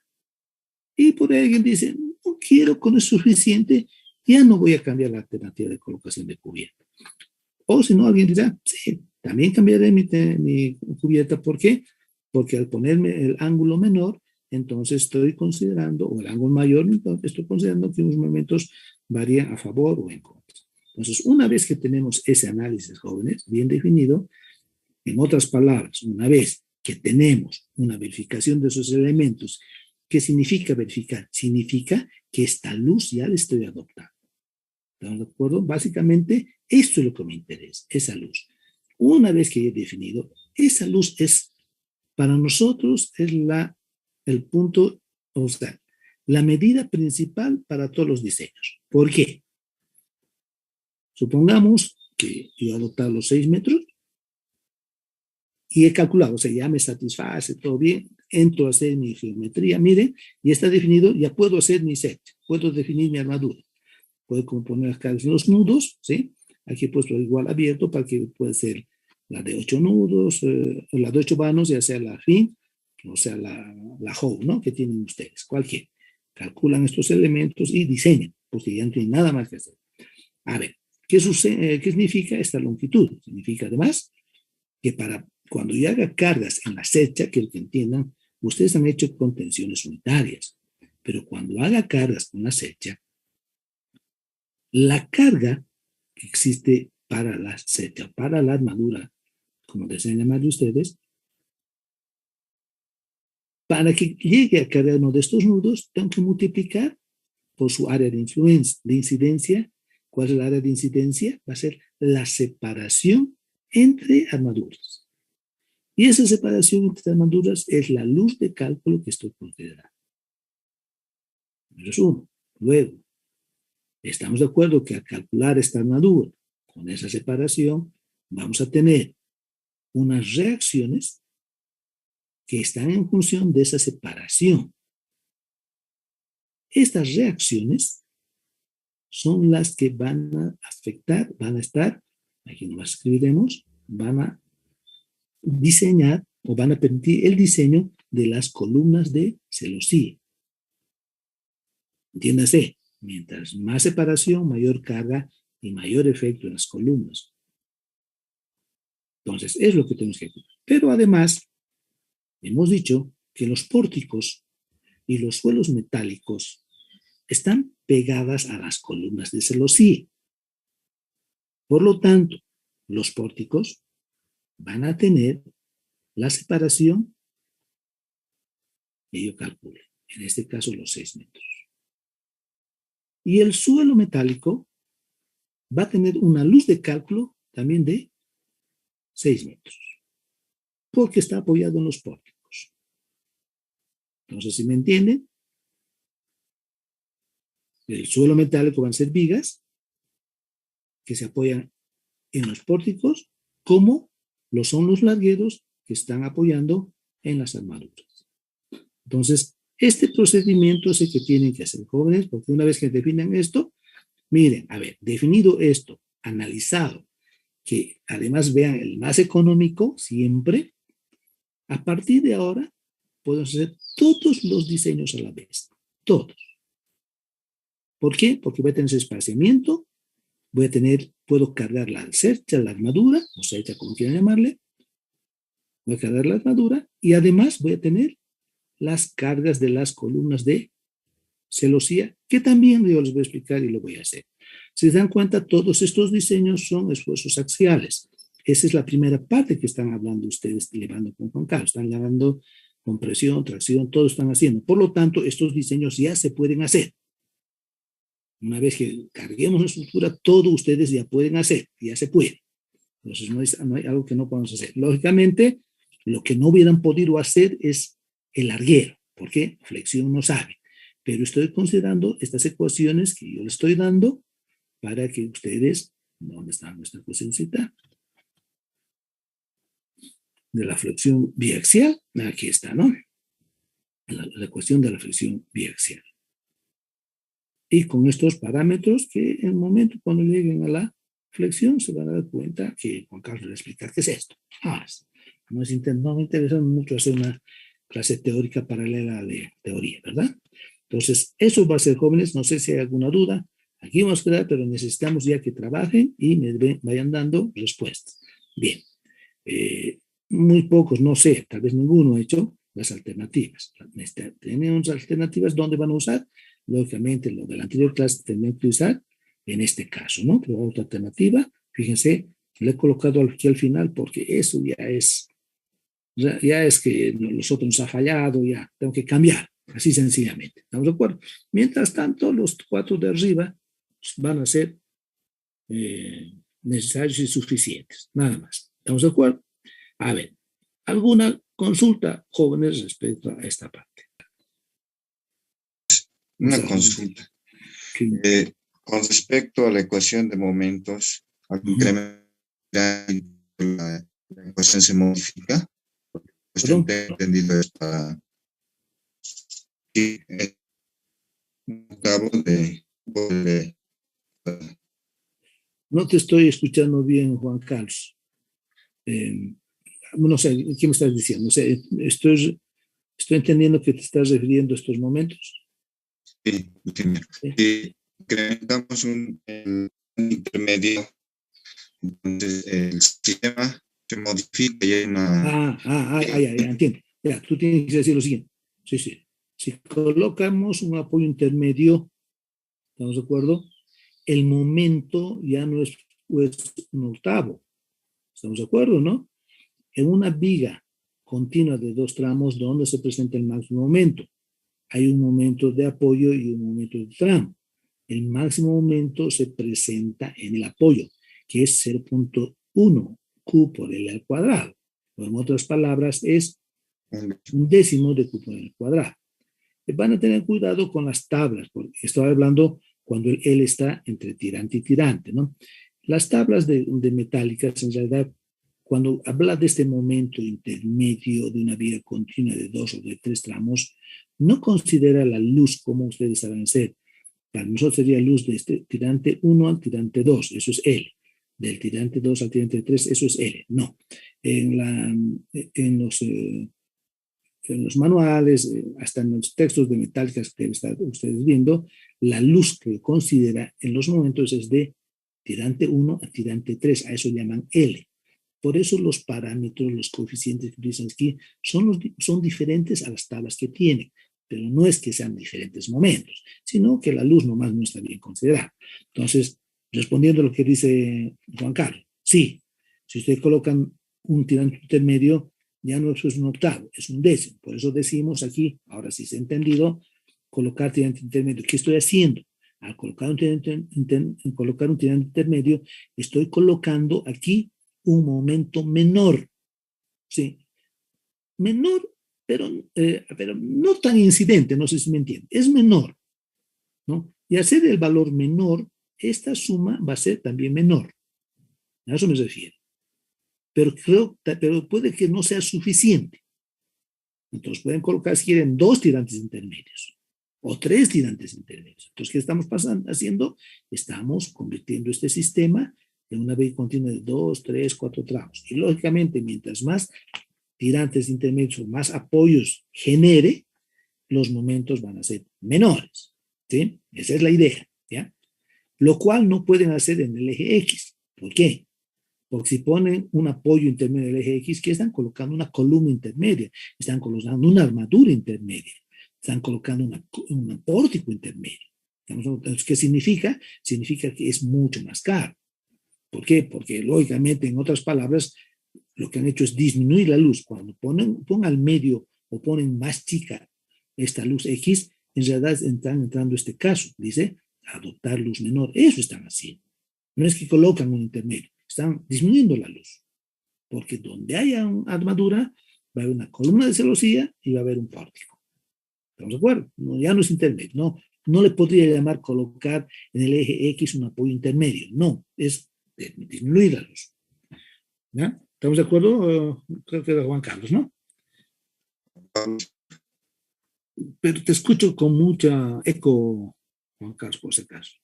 Y por ahí alguien dice, no quiero, con eso suficiente, ya no voy a cambiar la alternativa de colocación de cubierta. O si no, alguien dirá, sí, también cambiaré mi cubierta. ¿Por qué? Porque al ponerme el ángulo menor, entonces estoy considerando, o el ángulo mayor, entonces estoy considerando que unos momentos varían a favor o en contra. Entonces, una vez que tenemos ese análisis, jóvenes, bien definido, en otras palabras, una vez que tenemos una verificación de esos elementos, ¿qué significa verificar? Significa que esta luz ya la estoy adoptando. ¿Estamos de acuerdo? Básicamente, esto es lo que me interesa, esa luz. Una vez que he definido, esa luz es, para nosotros, es el punto, o sea, la medida principal para todos los diseños. ¿Por qué? Supongamos que yo he adoptado los 6 metros y he calculado, o sea, ya me satisface, todo bien, entro a hacer mi geometría, miren, y está definido, ya puedo hacer mi set, puedo definir mi armadura, puedo componer las cargas en los nudos, ¿sí? Aquí he puesto igual abierto para que pueda ser la de 8 nudos, la de 8 vanos, ya sea la fin, o sea la hoe, ¿no? Que tienen ustedes, cualquier. Calculan estos elementos y diseñan, porque ya no tienen nada más que hacer. A ver, ¿qué significa esta longitud? Significa además que para cuando yo haga cargas en la secha, quiero que entiendan, ustedes han hecho con tensiones unitarias, pero cuando haga cargas con la secha, la carga que existe para la secha, para la armadura, como desean llamar ustedes, para que llegue a cargar uno de estos nudos, tengo que multiplicar por su área de influencia, de incidencia. ¿Cuál es el área de incidencia? Va a ser la separación entre armaduras. Y esa separación entre armaduras es la luz de cálculo que estoy considerando. Eso es uno. Luego, estamos de acuerdo que al calcular esta armadura con esa separación, vamos a tener unas reacciones que están en función de esa separación. Estas reacciones son las que van a afectar, van a estar, aquí nomás escribiremos, van a diseñar o van a permitir el diseño de las columnas de celosía. Entiéndase, mientras más separación, mayor carga y mayor efecto en las columnas. Entonces, es lo que tenemos que cuidar. Pero además, hemos dicho que los pórticos y los suelos metálicos están pegadas a las columnas de celosía. Por lo tanto, los pórticos van a tener la separación que yo calcule, en este caso los 6 metros. Y el suelo metálico va a tener una luz de cálculo también de 6 metros, porque está apoyado en los pórticos. Entonces, si me entienden, el suelo metálico van a ser vigas que se apoyan en los pórticos, como lo son los largueros que están apoyando en las armaduras. Entonces, este procedimiento es el que tienen que hacer, jóvenes, porque una vez que definan esto, miren, a ver, definido esto, analizado, que además vean el más económico siempre, a partir de ahora podemos hacer todos los diseños a la vez, todos. ¿Por qué? Porque voy a tener ese espaciamiento, puedo cargar la secha, la armadura, o secha como quieran llamarle, voy a cargar la armadura y además voy a tener las cargas de las columnas de celosía, que también yo les voy a explicar y lo voy a hacer. Si se dan cuenta, todos estos diseños son esfuerzos axiales. Esa es la primera parte que están hablando ustedes, llevando con Juan Carlos. Están llevando compresión, tracción, todo están haciendo. Por lo tanto, estos diseños ya se pueden hacer. Una vez que carguemos la estructura, todo ustedes ya pueden hacer, ya se puede. Entonces, no hay algo que no podamos hacer. Lógicamente, lo que no hubieran podido hacer es el larguero. ¿Por qué? Flexión no sabe. Pero estoy considerando estas ecuaciones que yo les estoy dando para que ustedes, ¿dónde está nuestra ecuacióncita? De la flexión biaxial, aquí está, ¿no? La ecuación de la flexión biaxial. Y con estos parámetros que en el momento cuando lleguen a la flexión se van a dar cuenta que Juan Carlos les va a explicar qué es esto. No me interesa mucho hacer una clase teórica paralela de teoría, ¿verdad? Entonces, eso va a ser, jóvenes, no sé si hay alguna duda. Aquí vamos a quedar, pero necesitamos ya que trabajen y me vayan dando respuestas. Bien, muy pocos, no sé, tal vez ninguno ha hecho las alternativas. Tenemos alternativas donde van a usar, lógicamente, lo de la anterior clase tendrán que usar en este caso, ¿no? Pero otra alternativa, fíjense, le he colocado aquí al final porque eso ya es que nosotros nos ha fallado, ya tengo que cambiar, así sencillamente. ¿Estamos de acuerdo? Mientras tanto, los 4 de arriba van a ser necesarios y suficientes, nada más. ¿Estamos de acuerdo? A ver, ¿alguna consulta, jóvenes, respecto a esta parte? Una consulta. Con respecto a la ecuación de momentos, al incrementar la ecuación se modifica. Pues he entendido esta. Sí, acabo de. No te estoy escuchando bien, Juan Carlos. No sé, ¿qué me estás diciendo? No sé, estoy entendiendo que te estás refiriendo a estos momentos. Sí, si incrementamos un intermedio, entonces el sistema se modifica y hay una... ya, entiendo. Ya, tú tienes que decir lo siguiente. Sí, sí. Si colocamos un apoyo intermedio, ¿estamos de acuerdo? El momento ya no es un octavo. ¿Estamos de acuerdo, no? En una viga continua de 2 tramos, ¿dónde se presenta el máximo momento? Hay un momento de apoyo y un momento de tramo. El máximo momento se presenta en el apoyo, que es 0.1 Q por L al cuadrado. O en otras palabras, es un décimo de Q por L al cuadrado. Van a tener cuidado con las tablas, porque estoy hablando cuando el L está entre tirante y tirante, ¿no? Las tablas de metálicas, en realidad, cuando habla de este momento intermedio de una viga continua de 2 o de 3 tramos, no considera la luz como ustedes saben ser. Para nosotros sería luz de este tirante 1 al tirante 2, eso es L. Del tirante 2 al tirante 3, eso es L. No. En los manuales, hasta en los textos de metálicas que están ustedes viendo, la luz que considera en los momentos es de tirante 1 a tirante 3, a eso llaman L. Por eso los parámetros, los coeficientes que utilizan aquí son diferentes a las tablas que tienen, pero no es que sean diferentes momentos, sino que la luz nomás no está bien considerada. Entonces, respondiendo a lo que dice Juan Carlos, sí, si ustedes colocan un tirante intermedio, ya no es un octavo, es un décimo. Por eso decimos aquí, ahora sí se ha entendido, colocar tirante intermedio. ¿Qué estoy haciendo? Al colocar un tirante intermedio, estoy colocando aquí un momento menor, ¿sí? Menor, pero no tan incidente, no sé si me entiende, es menor, ¿no? Y al ser el valor menor, esta suma va a ser también menor. A eso me refiero. Pero puede que no sea suficiente. Entonces pueden colocar, si quieren, 2 tirantes intermedios o 3 tirantes intermedios. Entonces, ¿qué estamos haciendo? Estamos convirtiendo este sistema en una viga continua de 2, 3, 4 tramos. Y lógicamente, mientras más tirantes intermedios o más apoyos genere, los momentos van a ser menores. ¿Sí? Esa es la idea. ¿Ya? Lo cual no pueden hacer en el eje X. ¿Por qué? Porque si ponen un apoyo intermedio del eje X, ¿qué están colocando? Una columna intermedia, están colocando una armadura intermedia, están colocando un pórtico intermedio. Entonces, ¿qué significa? Significa que es mucho más caro. ¿Por qué? Porque lógicamente, en otras palabras, lo que han hecho es disminuir la luz. Cuando ponen al medio o ponen más chica esta luz X, en realidad están entrando este caso, dice, adoptar luz menor. Eso están haciendo. No es que colocan un intermedio, están disminuyendo la luz. Porque donde haya una armadura, va a haber una columna de celosía y va a haber un pórtico. ¿Estamos de acuerdo? No, ya no es intermedio. No le podría llamar colocar en el eje X un apoyo intermedio. No, es disminuir la luz. ¿Ya? ¿Estamos de acuerdo? Creo que era Juan Carlos, ¿no? Pero te escucho con mucha eco, Juan Carlos, por si acaso.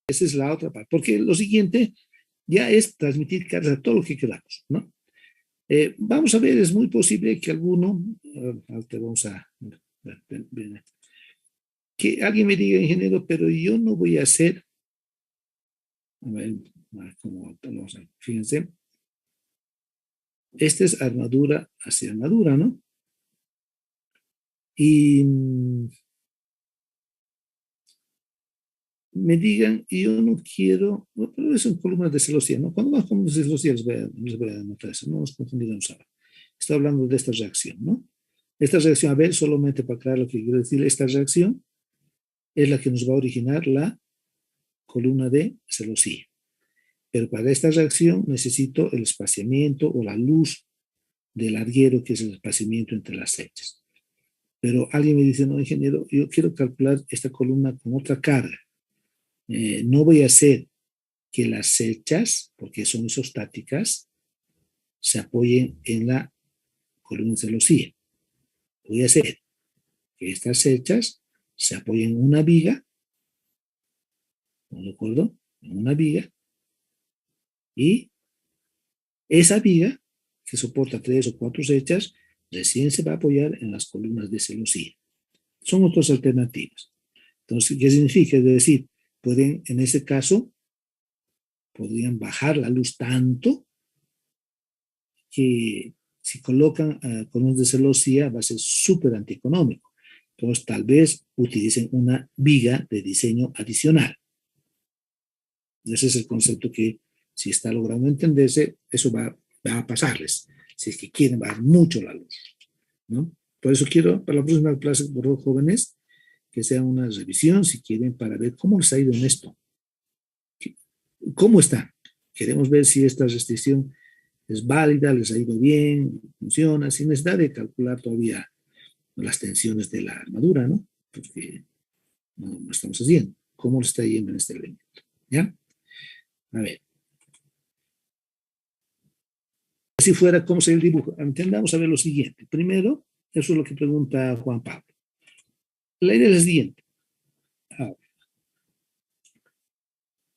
Esa es la otra parte. Porque lo siguiente ya es transmitir cargas a todo lo que queramos, ¿no? Vamos a ver, es muy posible que alguno, que alguien me diga, ingeniero, pero yo no voy a hacer, a ver, ¿cómo lo vamos a ver? Fíjense, esta es armadura hacia armadura, ¿no? Y me digan, y yo no quiero, bueno, pero eso son columnas de celosía, ¿no? Cuando más columnas de celosía les voy a anotar eso, no nos confundimos ahora. Estoy hablando de esta reacción, ¿no? Esta reacción, a ver, solamente para aclarar lo que quiero decir, esta reacción es la que nos va a originar la columna de celosía. Pero para esta reacción necesito el espaciamiento o la luz del larguero, que es el espaciamiento entre las fechas. Pero alguien me dice, no, ingeniero, yo quiero calcular esta columna con otra carga. No voy a hacer que las fechas, porque son isostáticas, se apoyen en la columna de celosía. Voy a hacer que estas fechas se apoyen en una viga, ¿de acuerdo? En una viga, y esa viga, que soporta 3 o 4 fechas, recién se va a apoyar en las columnas de celosía. Son otras alternativas. Entonces, ¿qué significa? Es decir, pueden, en ese caso, podrían bajar la luz tanto que si colocan columnas de celosía va a ser súper antieconómico. Entonces, tal vez utilicen una viga de diseño adicional. Ese es el concepto que, si está logrando entenderse, eso va a pasarles, si es que quieren bajar mucho la luz, ¿no? Por eso quiero, para la próxima clase, por los jóvenes, que sea una revisión, si quieren, para ver cómo les ha ido en esto. ¿Cómo está? Queremos ver si esta restricción es válida, les ha ido bien, funciona, sin necesidad de calcular todavía las tensiones de la armadura, ¿no? Porque no estamos haciendo. ¿Cómo le está yendo en este elemento? ¿Ya? A ver. Si fuera, ¿cómo sería el dibujo? Entendamos a ver lo siguiente. Primero, eso es lo que pregunta Juan Pablo. La idea es la siguiente.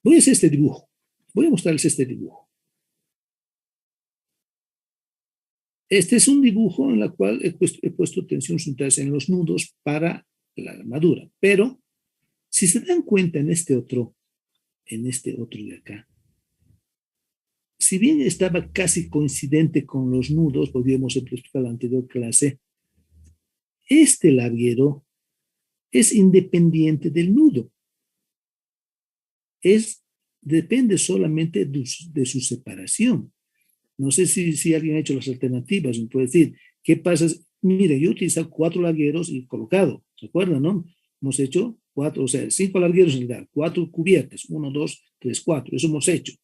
Voy a hacer este dibujo. Voy a mostrarles este dibujo. Este es un dibujo en el cual he puesto tensión unitarias en los nudos para la armadura. Pero, si se dan cuenta en este otro de acá, si bien estaba casi coincidente con los nudos, podríamos explicar la anterior clase, este larguero es independiente del nudo. Depende solamente de su separación. No sé si alguien ha hecho las alternativas, me puede decir, ¿qué pasa? Mire, yo he utilizado 4 largueros y colocado, ¿se acuerdan, no? Hemos hecho 4, o sea, 5 largueros en realidad, 4 cubiertas, 1, 2, 3, 4, eso hemos hecho.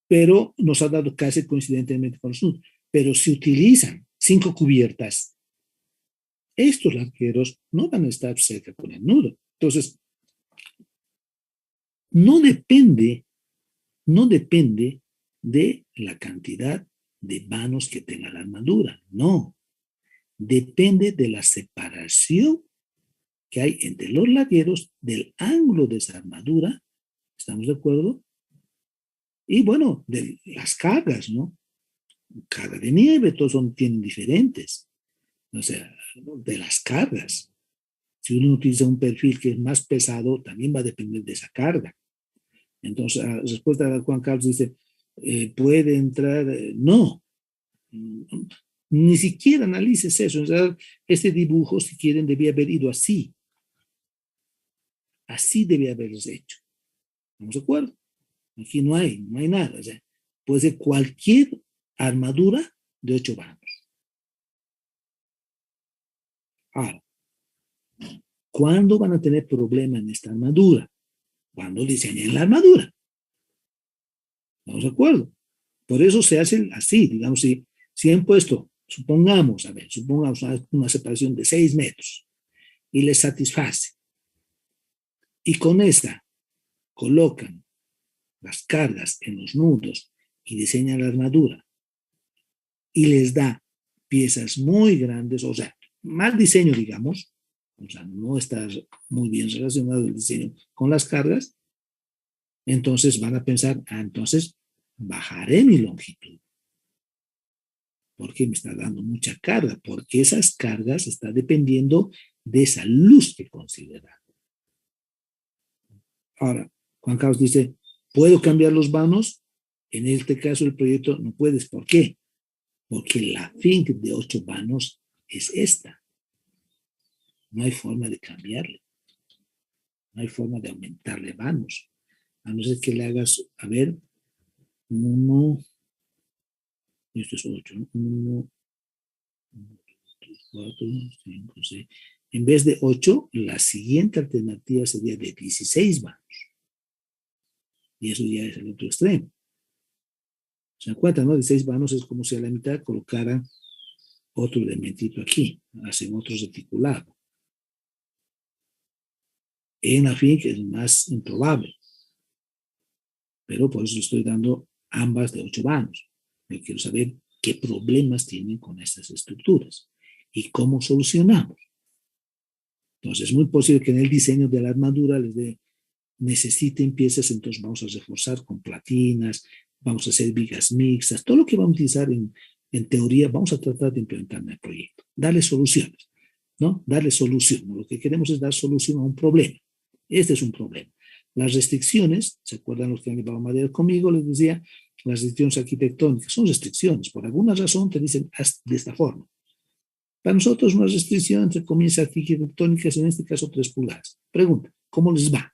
Pero nos ha dado casi coincidentemente con los nudos. Pero si utilizan 5 cubiertas, estos largueros no van a estar cerca con el nudo. Entonces, no depende de la cantidad de vanos que tenga la armadura, no. Depende de la separación que hay entre los largueros, del ángulo de esa armadura, ¿estamos de acuerdo? Y bueno, de las cargas, ¿no? Carga de nieve, todos tienen diferentes. O sea, de las cargas. Si uno utiliza un perfil que es más pesado, también va a depender de esa carga. Entonces, la respuesta de Juan Carlos dice, ¿puede entrar? No. Ni siquiera analices eso. O sea, este dibujo, si quieren, debía haber ido así. Así debía haberlos hecho. ¿Estamos de acuerdo? Aquí no hay nada. O sea, puede ser cualquier armadura de 8 vanos. Ahora, ¿cuándo van a tener problema en esta armadura? Cuando diseñen la armadura. ¿Estamos de acuerdo? Por eso se hacen así, digamos, si han puesto, supongamos una separación de 6 metros y les satisface, y con esta colocan las cargas en los nudos y diseñan la armadura y les da piezas muy grandes, o sea, mal diseño, digamos, o sea, no está muy bien relacionado el diseño con las cargas, entonces van a pensar, entonces bajaré mi longitud. Porque me está dando mucha carga, porque esas cargas están dependiendo de esa luz que considera. Ahora, Juan Carlos dice, ¿puedo cambiar los vanos? En este caso el proyecto no puedes. ¿Por qué? porque la finca de 8 vanos es esta. No hay forma de cambiarle. No hay forma de aumentarle vanos. A no ser que le hagas, a ver, 1, esto es 8, 1, 4, 5, 6. En vez de 8, la siguiente alternativa sería de 16 vanos. Y eso ya es el otro extremo. ¿Se dan cuenta, no? 16 vanos es como si a la mitad colocaran otro elementito aquí. Hacen otro reticulado. En la finca es más improbable. Pero por eso estoy dando ambas de 8 vanos. Yo quiero saber qué problemas tienen con estas estructuras y cómo solucionamos. Entonces, es muy posible que en el diseño de la armadura necesiten piezas, entonces vamos a reforzar con platinas, vamos a hacer vigas mixtas, todo lo que vamos a utilizar en teoría, vamos a tratar de implementar en el proyecto. Darle soluciones, ¿no? Darle solución. Lo que queremos es dar solución a un problema. Este es un problema. Las restricciones, ¿se acuerdan los que han llevado madera conmigo? Les decía, las restricciones arquitectónicas son restricciones. Por alguna razón te dicen, haz de esta forma. Para nosotros una restricción, entre comillas, arquitectónica es en este caso 3 pulgadas. Pregunta, ¿cómo les va?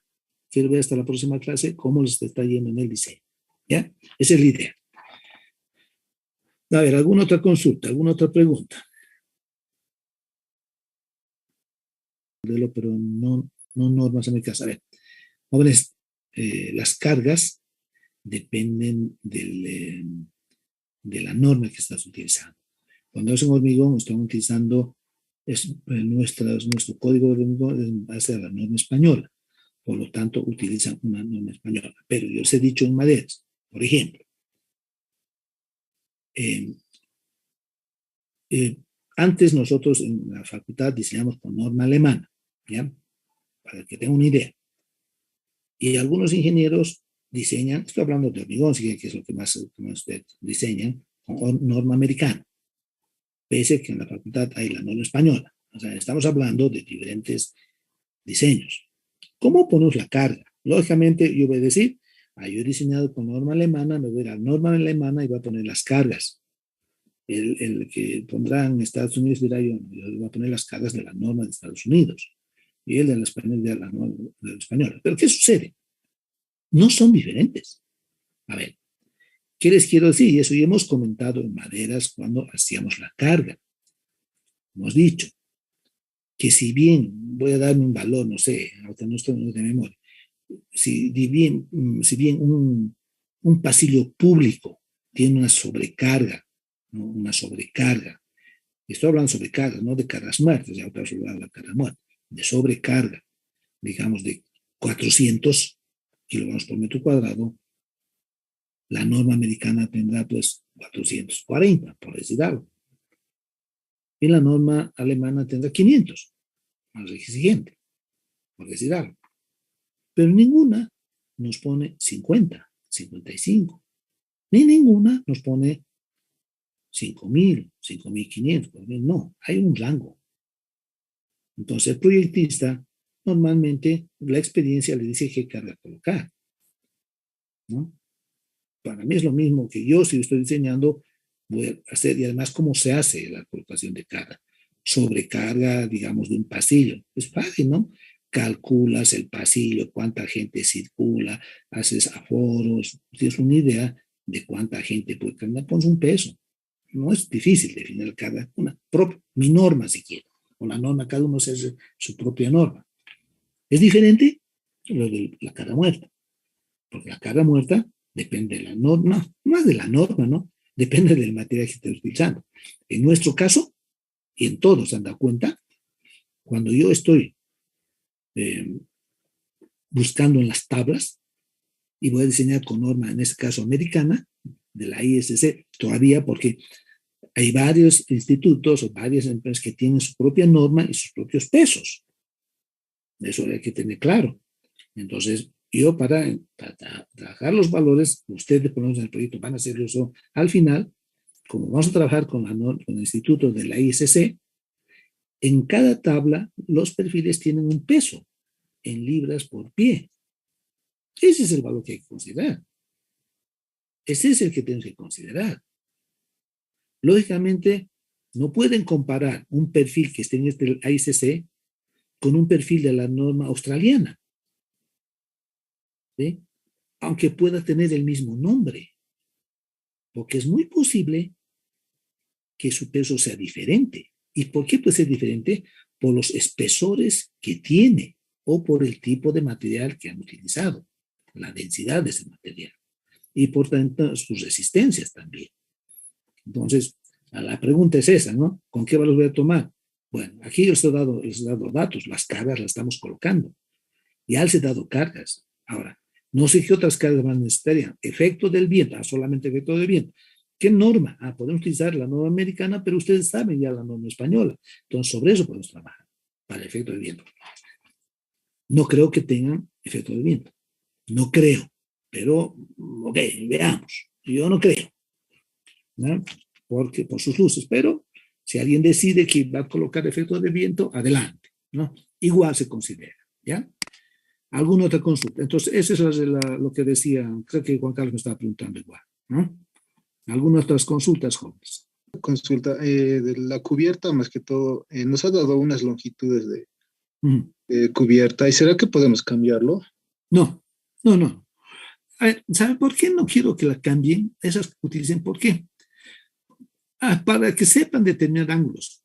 Quiero ver hasta la próxima clase cómo les está yendo en el diseño. ¿Ya? Esa es la idea. A ver, ¿alguna otra consulta? ¿Alguna otra pregunta? Pero no normas americanas. A ver, jóvenes, las cargas dependen de la norma que estás utilizando. Cuando es en hormigón, estamos utilizando nuestro código de hormigón en base a la norma española. Por lo tanto, utilizan una norma española. Pero yo os he dicho en maderas, por ejemplo, antes nosotros en la facultad diseñamos con norma alemana, ¿ya? Para que tengan una idea. Y algunos ingenieros diseñan, estoy hablando de hormigón, que es lo que más ustedes diseñan, con norma americana. Pese a que en la facultad hay la norma española. O sea, estamos hablando de diferentes diseños. ¿Cómo ponemos la carga? Lógicamente, yo voy a decir, yo he diseñado con norma alemana, me voy a ir a la norma alemana y voy a poner las cargas. El que pondrá en Estados Unidos dirá yo voy a poner las cargas de la norma de Estados Unidos y el de la española de la norma de la española. Pero ¿qué sucede? No son diferentes. A ver, ¿qué les quiero decir? Y eso ya hemos comentado en maderas cuando hacíamos la carga. Hemos dicho que si bien voy a darme un valor, no sé, ahorita no estoy de memoria, si bien un pasillo público tiene una sobrecarga, ¿no? Una sobrecarga. Estoy hablando de sobrecarga, no de cargas muertas, ya otra vez hablando de la carga muerta, de sobrecarga, digamos de 400 kilogramos por metro cuadrado, la norma americana tendrá pues 440, por decir algo. Y la norma alemana tendrá 500, al siguiente, por decir algo. Pero ninguna nos pone 50, 55. Ni ninguna nos pone 5.000, 5.500. No, hay un rango. Entonces el proyectista normalmente la experiencia le dice qué carga colocar, ¿no? Para mí es lo mismo que yo, si estoy diseñando, voy a hacer, y además cómo se hace la colocación de carga. Sobrecarga, digamos, de un pasillo. Es fácil, ¿no? Calculas el pasillo, cuánta gente circula, haces aforos, tienes una idea de cuánta gente puede caminar, pones un peso. No es difícil definir la carga, mi norma si quiero, o la norma, cada uno hace su propia norma. Es diferente lo de la carga muerta, porque la carga muerta depende de la norma, más de la norma, ¿no? Depende del material que estés utilizando. En nuestro caso, y en todos se han dado cuenta, cuando yo estoy buscando en las tablas y voy a diseñar con norma, en este caso americana, de la ISC, todavía porque hay varios institutos o varias empresas que tienen su propia norma y sus propios pesos. Eso hay que tener claro. Entonces, yo para trabajar los valores, ustedes por lo menos en el proyecto van a hacer eso al final, como vamos a trabajar con el instituto de la ISC, en cada tabla los perfiles tienen un peso en libras por pie. Ese es el valor que hay que considerar. Ese es el que tenemos que considerar. Lógicamente, no pueden comparar un perfil que esté en este AICC con un perfil de la norma australiana, ¿sí? Aunque pueda tener el mismo nombre, porque es muy posible que su peso sea diferente. ¿Y por qué puede ser diferente? Por los espesores que tiene o por el tipo de material que han utilizado, la densidad de ese material y por tanto sus resistencias también. Entonces, la pregunta es esa, ¿no? ¿Con qué valor voy a tomar? Bueno, aquí les he dado datos, las cargas las estamos colocando. Ya les he dado cargas. Ahora, no sé qué otras cargas van a necesitar. Efecto del viento, solamente efecto del viento. ¿Qué norma? Podemos utilizar la norma americana, pero ustedes saben ya la norma española. Entonces, sobre eso podemos trabajar, para el efecto del viento. No creo que tengan efecto del viento. No creo. Pero, ok, veamos. Yo no creo, ¿no? Porque por sus luces. Pero si alguien decide que va a colocar efecto de viento, adelante, ¿no? Igual se considera, ¿ya? ¿Alguna otra consulta? Entonces, eso es lo que decía, creo que Juan Carlos me estaba preguntando igual, ¿no? ¿Algunas otras consultas, jóvenes? Consulta de la cubierta, más que todo, nos ha dado unas longitudes de cubierta. ¿Y será que podemos cambiarlo? No, no, no. A ver, ¿sabe por qué no quiero que la cambien? Esas que utilicen, ¿por qué? Para que sepan determinar ángulos.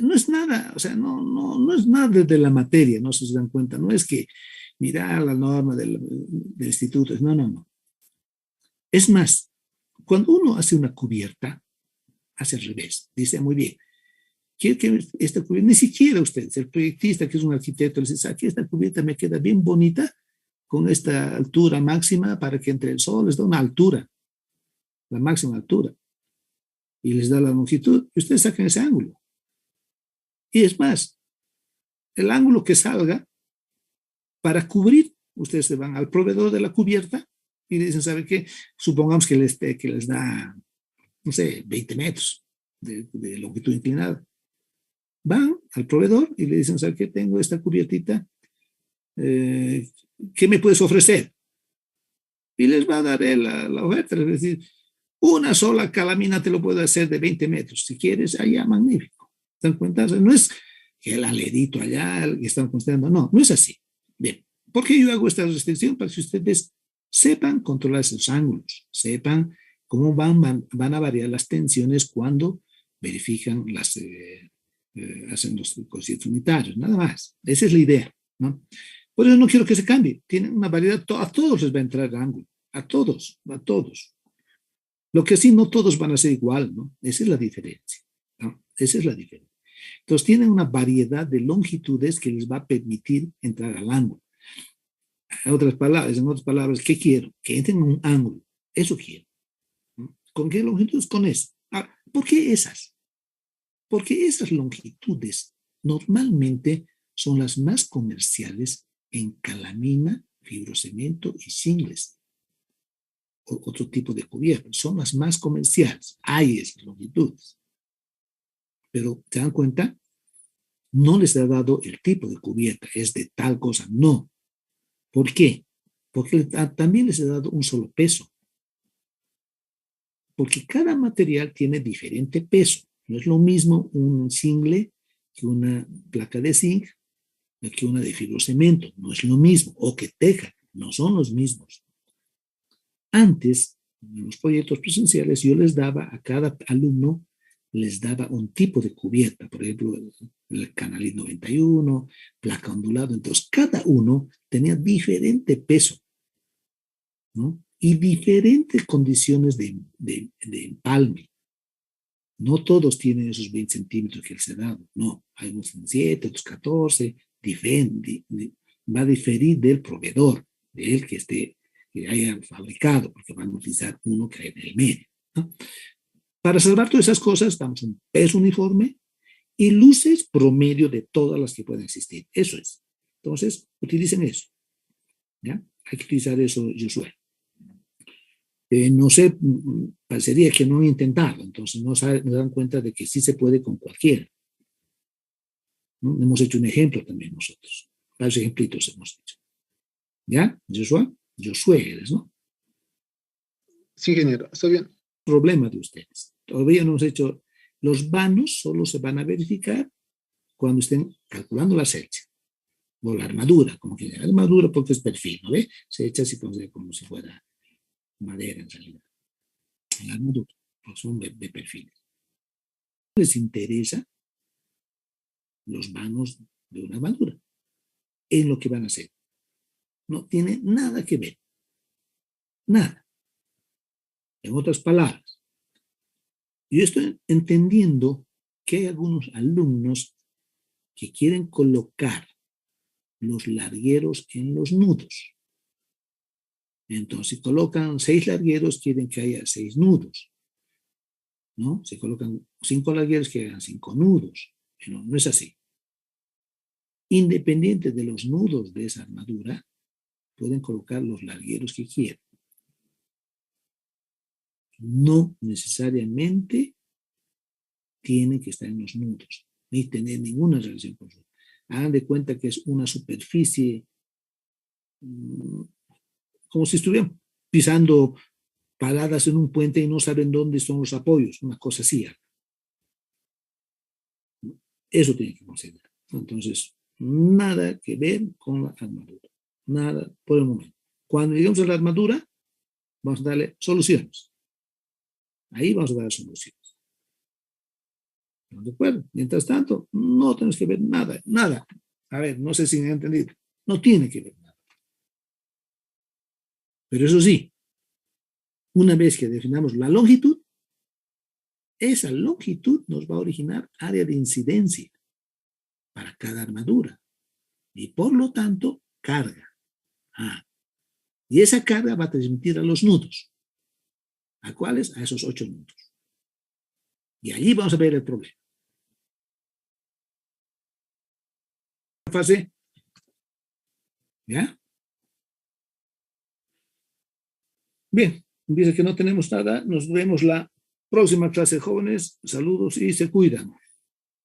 No es nada, o sea, no es nada de la materia, no sé si se dan cuenta. No es que mirar la norma del instituto, no. Es más, cuando uno hace una cubierta, hace al revés. Dice, muy bien, quiero que esta cubierta, ni siquiera ustedes, el proyectista que es un arquitecto, le dice, aquí esta cubierta me queda bien bonita, con esta altura máxima para que entre el sol, les da una altura, la máxima altura, y les da la longitud, y ustedes sacan ese ángulo. Y es más, el ángulo que salga para cubrir, ustedes se van al proveedor de la cubierta y le dicen, ¿sabe qué? Supongamos que les da, no sé, 20 metros de longitud inclinada. Van al proveedor y le dicen, ¿sabe qué? Tengo esta cubiertita, ¿qué me puedes ofrecer? Y les va a dar la oferta, es decir, una sola calamina te lo puedo hacer de 20 metros, si quieres, allá, magnífico. ¿Se dan cuenta? O sea, no es que el aledito allá, que están considerando, no es así. Bien, ¿por qué yo hago esta restricción? Para que ustedes sepan controlar esos ángulos, sepan cómo van a variar las tensiones cuando verifican hacen los cocientes unitarios, nada más. Esa es la idea, ¿no? Por eso no quiero que se cambie. Tienen una variedad, a todos les va a entrar el ángulo, a todos. Lo que sí, no todos van a ser igual, ¿no? Esa es la diferencia, ¿no? Esa es la diferencia. Entonces, tienen una variedad de longitudes que les va a permitir entrar al ángulo. En otras palabras, ¿qué quiero? Que entren en un ángulo. Eso quiero, ¿no? ¿Con qué longitudes? Con eso. ¿Por qué esas? Porque esas longitudes normalmente son las más comerciales en calamina, fibrocemento y shingles. Otro tipo de cubierta. Son las más comerciales. Hay esas longitudes. Pero, ¿se dan cuenta? No les ha dado el tipo de cubierta. Es de tal cosa. No. ¿Por qué? Porque también les he dado un solo peso. Porque cada material tiene diferente peso. No es lo mismo un shingle que una placa de zinc, que una de fibrocemento. No es lo mismo. O que teja. No son los mismos. Antes, en los proyectos presenciales, yo les daba a cada alumno, les daba un tipo de cubierta, por ejemplo, el Canalit 91, placa ondulada. Entonces, cada uno tenía diferente peso, ¿no? Y diferentes condiciones de empalme. No todos tienen esos 20 centímetros que les he dado, no. Hay unos 7, otros 14, va a diferir del proveedor, de él que haya fabricado, porque van a utilizar uno que hay en el medio, ¿no? Para salvar todas esas cosas, damos un peso uniforme y luces promedio de todas las que pueden existir. Eso es. Entonces, utilicen eso, ¿ya? Hay que utilizar eso, Josué. No sé, parecería que no han intentado, entonces no dan cuenta de que sí se puede con cualquiera, ¿no? Hemos hecho un ejemplo también nosotros. Varios ejemplitos hemos hecho. ¿Ya, Josué? Josué eres, ¿no? Sí, ingeniero, está bien. Problema de ustedes. Todavía no hemos hecho, los vanos solo se van a verificar cuando estén calculando la selcha, o la armadura, como que la armadura porque es perfil, ¿no ve? Se echa así como si fuera madera en realidad. La armadura, pues son de perfiles. Les interesa los vanos de una armadura en lo que van a hacer. No tiene nada que ver. Nada. En otras palabras, yo estoy entendiendo que hay algunos alumnos que quieren colocar los largueros en los nudos. Entonces, si colocan 6 largueros, quieren que haya 6 nudos, ¿no? Si colocan 5 largueros, que hagan 5 nudos. Pero no es así. Independiente de los nudos de esa armadura, pueden colocar los largueros que quieran. No necesariamente tienen que estar en los nudos, ni tener ninguna relación con su. Hagan de cuenta que es una superficie como si estuvieran pisando paradas en un puente y no saben dónde son los apoyos, una cosa así. Eso tienen que considerar. Entonces, nada que ver con la armadura. Nada por el momento. Cuando lleguemos a la armadura, vamos a darle soluciones. Ahí vamos a dar soluciones. ¿De acuerdo? Mientras tanto, no tenemos que ver nada, nada. A ver, no sé si me han entendido. No tiene que ver nada. Pero eso sí, una vez que definamos la longitud, esa longitud nos va a originar área de incidencia para cada armadura. Y por lo tanto, carga. Y esa carga va a transmitir a los nudos. ¿A cuáles? A esos 8 nudos. Y allí vamos a ver el problema. Fase. ¿Ya? Bien, dice que no tenemos nada. Nos vemos la próxima clase, jóvenes. Saludos y se cuidan.